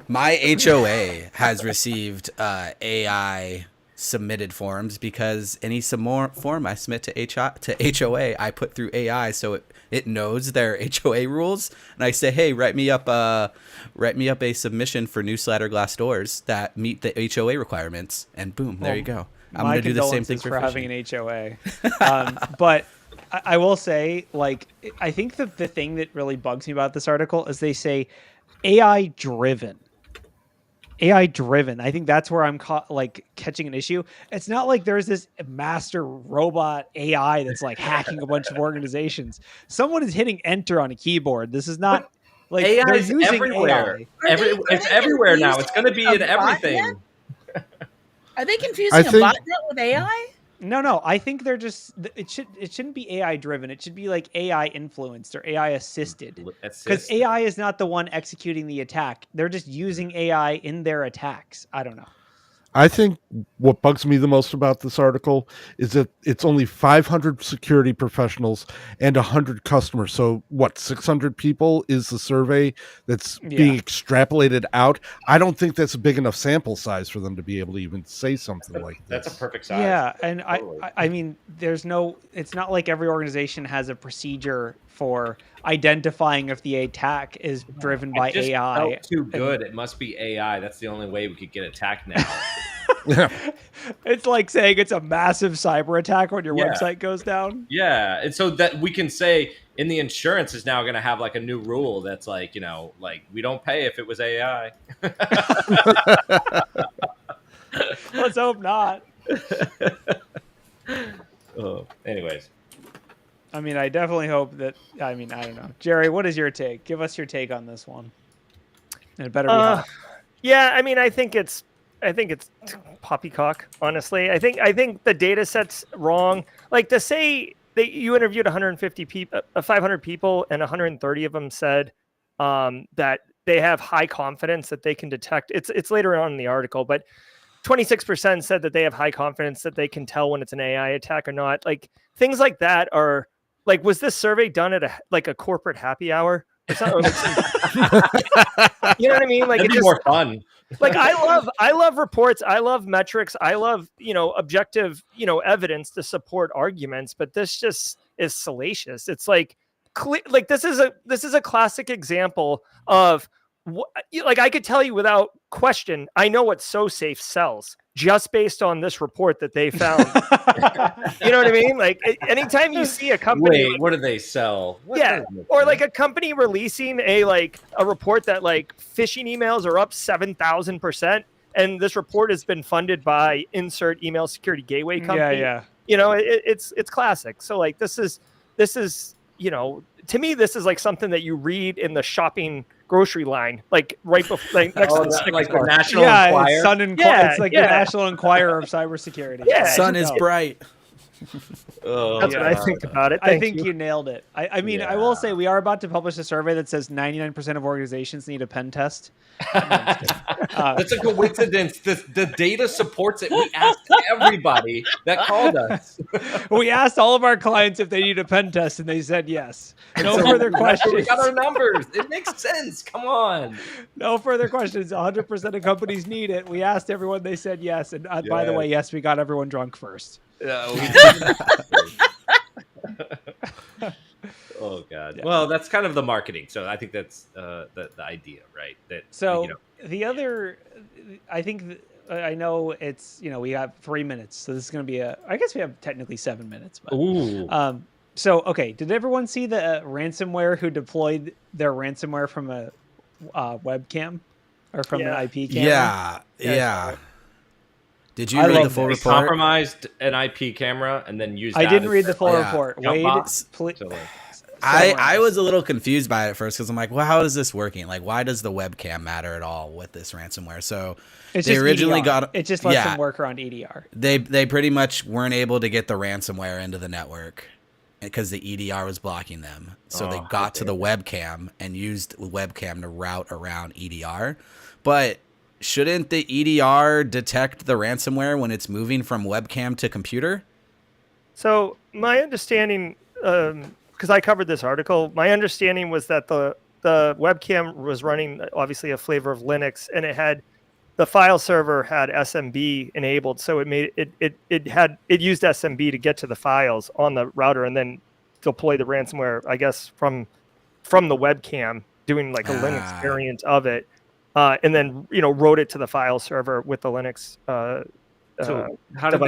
My HOA has received AI submitted forms, because any form I submit to HOA, I put through AI, so it knows their HOA rules, and I say, hey, write me up a submission for new slider glass doors that meet the HOA requirements, and boom, there you go. I'm going to do the same thing for having an HOA. But I will say, like, I think that the thing that really bugs me about this article is they say AI driven. I think that's where I'm catching an issue. It's not like there's this master robot AI that's like hacking a bunch of organizations. Someone is hitting enter on a keyboard. This is not like AI they're is using everywhere. AI. It's everywhere now. It's going to be in everything. Are they confusing a botnet with AI? No. I think they're just, it shouldn't be AI driven. It should be like AI influenced or AI assisted. Because AI is not the one executing the attack. They're just using AI in their attacks. I don't know. I think what bugs me the most about this article is that it's only 500 security professionals and 100 customers. So what, 600 people is the survey that's being extrapolated out? I don't think that's a big enough sample size for them to be able to even say something like this. That's a perfect size. Yeah, and Totally. I mean, it's not like every organization has a procedure for identifying if the attack is driven by It just AI. felt too good. It must be AI. That's the only way we could get attacked now. It's like saying it's a massive cyber attack when your website goes down. Yeah, and so that we can say in the insurance is now going to have like a new rule that's like, like we don't pay if it was AI. Let's hope not. Anyways. I mean, I definitely hope that. I mean, I don't know, Jerry. What is your take? Give us your take on this one. And it better be hot. Yeah, I mean, I think it's poppycock. Honestly, I think the data set's wrong. Like to say that you interviewed 150 people, 500 people, and 130 of them said that they have high confidence that they can detect. It's later on in the article, but 26% said that they have high confidence that they can tell when it's an AI attack or not. Like things like that are like, was this survey done at a corporate happy hour? Or something? You know what I mean? Like it'd be more fun. Like I love reports. I love metrics. I love, objective, evidence to support arguments, but this just is salacious. It's like this is a classic example of like I could tell you without question, I know what SoSafe sells just based on this report that they found. You know what I mean? Like anytime you see a company, wait, what do they sell? Or like a company releasing a report that like phishing emails are up 7,000%, and this report has been funded by insert email security gateway company. Yeah. It's classic. So like this is to me this is like something that you read in the shopping grocery line, like right before, like next to the like the National Enquirer. It's Sun Enquirer. It's like the National Enquirer of cybersecurity. Yeah, sun is bright. That's what I think about it. I think you nailed it. I mean, I will say we are about to publish a survey that says 99% of organizations need a pen test. That's a coincidence. The data supports it. We asked everybody that called us. We asked all of our clients if they need a pen test, and they said yes. No further questions. We got our numbers. It makes sense. Come on. No further questions. 100% of companies need it. We asked everyone. They said yes. And by the way, yes, we got everyone drunk first. Oh God. Yeah. Well, that's kind of the marketing. So I think that's the idea, right? That the other, I think I know it's we have 3 minutes, so this is going to be I guess we have technically 7 minutes. But, ooh. So okay, did everyone see the ransomware who deployed their ransomware from a webcam or from an IP camera? Yeah. Did you read the full report? Compromised an IP camera and then used. I didn't read the full report. Wade, I was a little confused by it at first because I'm like, well, how is this working? Like, why does the webcam matter at all with this ransomware? So they originally it just lets them work around EDR. They pretty much weren't able to get the ransomware into the network because the EDR was blocking them. So they got to the webcam and used the webcam to route around EDR. But shouldn't the EDR detect the ransomware when it's moving from webcam to computer? So my understanding, because I covered this article, my understanding was that the webcam was running obviously a flavor of Linux, and the file server had SMB enabled, so it used SMB to get to the files on the router and then deploy the ransomware, I guess, from the webcam, doing like a Linux variant of it. And then wrote it to the file server with the Linux. So how did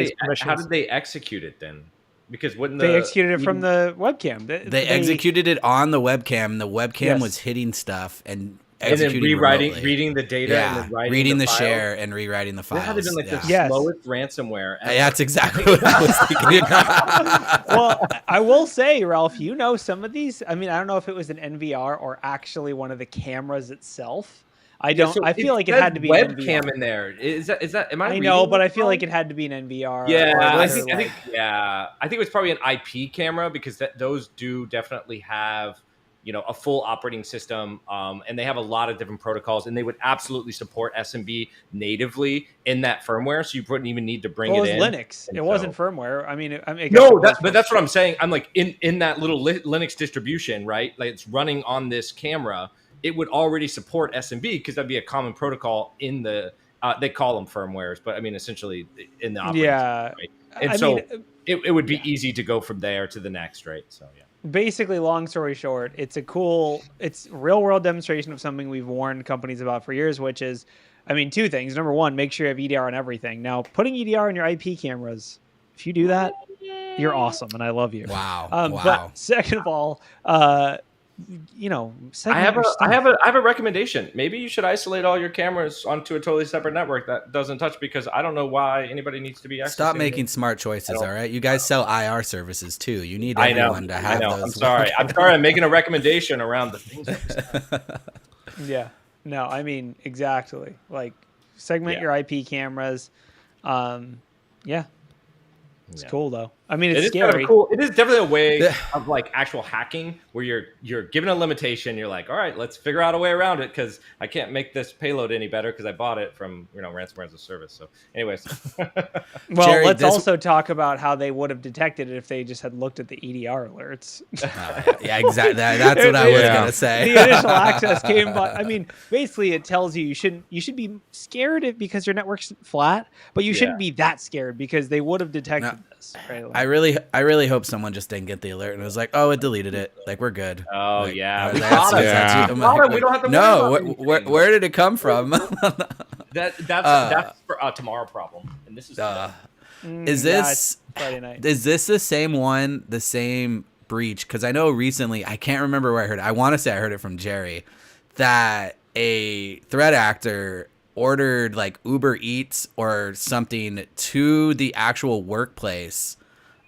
they execute it then? Because wouldn't they executed it from the webcam? They executed it on the webcam. And the webcam was hitting stuff and executing then reading the data, and then reading the share and rewriting the files. That would have been like the slowest ransomware ever. That's exactly what I was thinking. Well, I will say, Ralph, some of these. I mean, I don't know if it was an NVR or actually one of the cameras itself. I feel like it had to be an webcam NVR. in there. Is that? Am I? I know, but I feel like it had to be an NVR. Yeah, I think it was probably an IP camera because those do definitely have a full operating system, and they have a lot of different protocols, and they would absolutely support SMB natively in that firmware, so you wouldn't even need to bring it in. Linux. It wasn't firmware. But that's what I'm saying. I'm like in that little Linux distribution, right? Like it's running on this camera. It would already support SMB because that'd be a common protocol in the. They call them firmwares, but I mean essentially in the operating system, right? And it would be easy to go from there to the next, right? So yeah. Basically, long story short, it's real world demonstration of something we've warned companies about for years, which is, two things. Number one, make sure you have EDR on everything. Now, putting EDR on your IP cameras, if you do that, you're awesome, and I love you. Wow. But second of all, I have a recommendation. Maybe you should isolate all your cameras onto a totally separate network that doesn't touch, because I don't know why anybody needs to be accessing. Stop making smart choices, all right? You guys sell IR services too. You need everyone to have those. I'm sorry. I'm making a recommendation around the things. Yeah. No, exactly. Like segment your IP cameras. It's cool though. It's scary. Kind of cool. It is definitely a way of like actual hacking where you're given a limitation. You're like, all right, let's figure out a way around it because I can't make this payload any better because I bought it from ransomware as a service. So, anyways. Well, Jerry, let's also talk about how they would have detected it if they just had looked at the EDR alerts. Yeah, exactly. That's what I was gonna say. The initial access came, but basically, it tells you should be scared because your network's flat, but you shouldn't be that scared because they would have detected this. Right? I really hope someone just didn't get the alert and was like, "Oh, it deleted it. Like we're good." Oh like, yeah, we don't have to. No, where did it come from? that's for a tomorrow problem, and this is is this Friday night? Is this the same one? The same breach? Because I know recently, I can't remember where I heard it. I want to say I heard it from Jerry that a threat actor ordered like Uber Eats or something to the actual workplace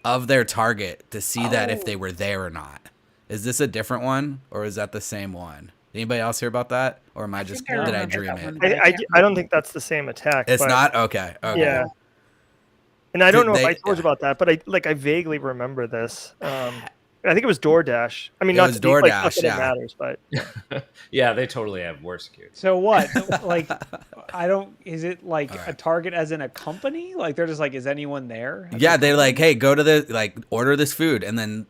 of their target to see that if they were there or not. Is this a different one or is that the same one? Anybody else hear about that? Or am I just, did I dream it? I don't think that's the same attack. It's not? Okay. Yeah. And I don't know if I told you about that, but I vaguely remember this. I think it was DoorDash. It was DoorDash, not that it matters, but yeah, they totally have worse security. So what? Like, is it like a target as in a company? Like they're just like, is anyone there? Yeah, they're like, hey, go to order this food, and then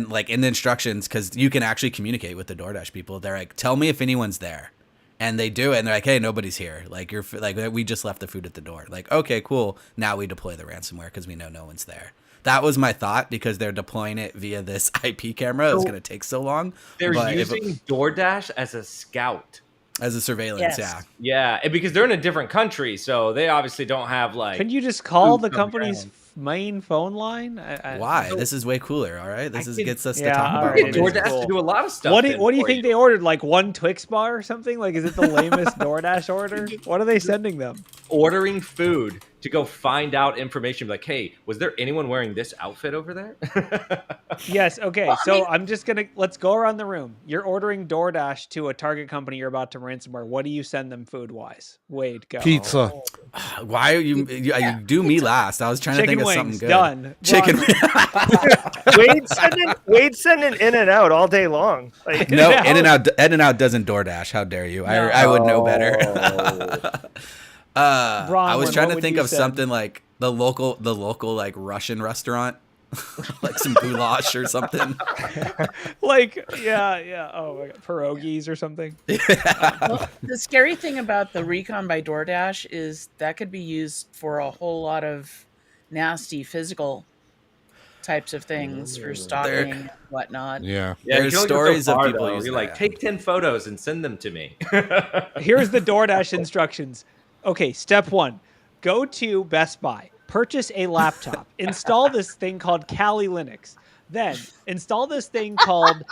like in the instructions, because you can actually communicate with the DoorDash people. They're like, tell me if anyone's there, and they do it, and they're like, hey, nobody's here. Like we just left the food at the door. Like, okay, cool. Now we deploy the ransomware because we know no one's there. That was my thought because they're deploying it via this IP camera. It's going to take so long. They're using DoorDash as a scout. As a surveillance, Yeah, and because they're in a different country, so they obviously don't have like... Can you just call the company's main phone line? Why? This is way cooler, all right? Gets us to talk about it. DoorDash to do a lot of stuff. What do you think they ordered? Like one Twix bar or something? Like, is it the lamest DoorDash order? What are they sending them? Ordering food to go find out information. Like, hey, was there anyone wearing this outfit over there? Yes. Okay. So I'm just let's go around the room. You're ordering DoorDash to a target company you're about to ransomware. What do you send them food wise? Wade, go. Pizza. Why are you do me last? I was trying to think of something good. Done. Chicken. Wade's sending in and out all day long. Like, no, in and out doesn't DoorDash. How dare you? No. I would know better. I was trying to think of something like the local like Russian restaurant, like some goulash or something. Like yeah. Oh my God, pierogies or something. Well, the scary thing about the recon by DoorDash is that could be used for a whole lot of nasty physical types of things for stalking and whatnot. Yeah. There's stories of people using like, take 10 photos and send them to me. Here's the DoorDash instructions. Okay, step 1, go to Best Buy, purchase a laptop, install this thing called Kali Linux, then install this thing called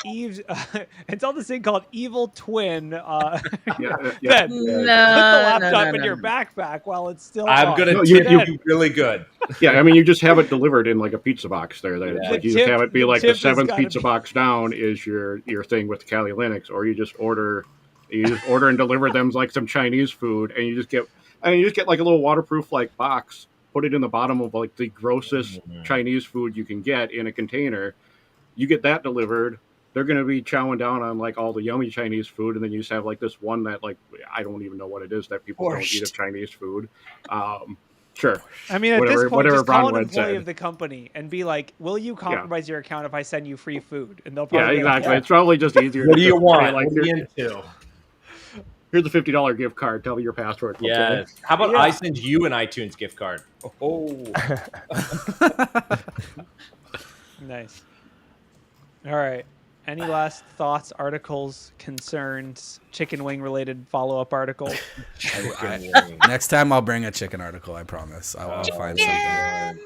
Evil Twin. Then put the laptop in your backpack while it's still. I'm gonna tip you really good. Yeah, you just have it delivered in like a pizza box there. Like you just have it be like the 7th pizza box down is your thing with Kali Linux, or you just order and deliver them like some Chinese food, and you just get like a little waterproof like box, put it in the bottom of like the grossest Chinese food you can get in a container. You get that delivered, they're going to be chowing down on like all the yummy Chinese food, and then you just have like this one that like I don't even know what it is that people don't eat of Chinese food. Sure. I mean, at whatever, this point, whatever just call an Bronwyn employee said. of the company and be like, "Will you compromise your account if I send you free food?" And they'll Yeah, probably exactly. Like, It's probably just easier. What to do you just want? say, like, What are you into? Here's a $50 gift card. Tell me your password. Okay. Yes. How about I send you an iTunes gift card? Oh. Nice. All right. Any last thoughts, articles, concerns, chicken wing related follow-up articles? Next time I'll bring a chicken article, I promise. I'll find something.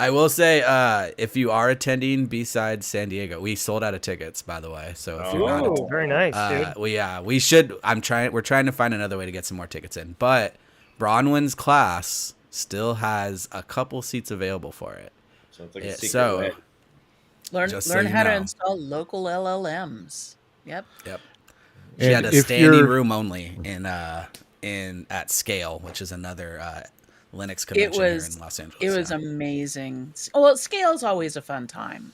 I will say, if you are attending B-Sides San Diego, we sold out of tickets, by the way. So if you're not, very nice, dude. we should. We're trying to find another way to get some more tickets in. But Bronwyn's class still has a couple seats available for it. Sounds like a secret way. Learn how to install local LLMs. Yep. She had a standing room only in at Scale, which is another Linux convention here in Los Angeles. It was amazing. Well, Scale's always a fun time,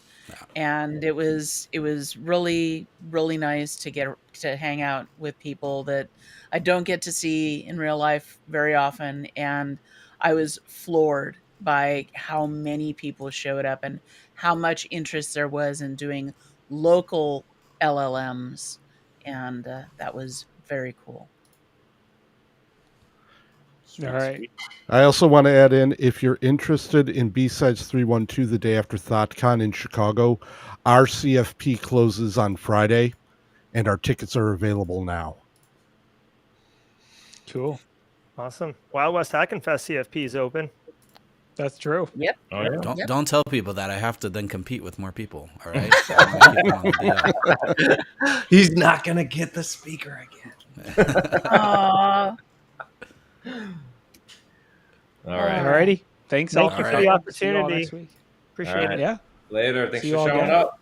and it was really nice to get to hang out with people that I don't get to see in real life very often, and I was floored by how many people showed up and how much interest there was in doing local LLMs, and that was very cool. All right. I also want to add in, if you're interested in B-Sides 312 the day after ThoughtCon in Chicago, our CFP closes on Friday, and our tickets are available now. Cool. Awesome. Wild West Hackin' Fest CFP is open. That's true. Yep. Oh, yeah. Don't tell people that. I have to then compete with more people. All right. He's not gonna get the speaker again. Aww. All right. Alrighty. Thanks all Thank you for the opportunity. See you all next week. Appreciate it. Yeah. Later. Thanks See for you all showing again. up.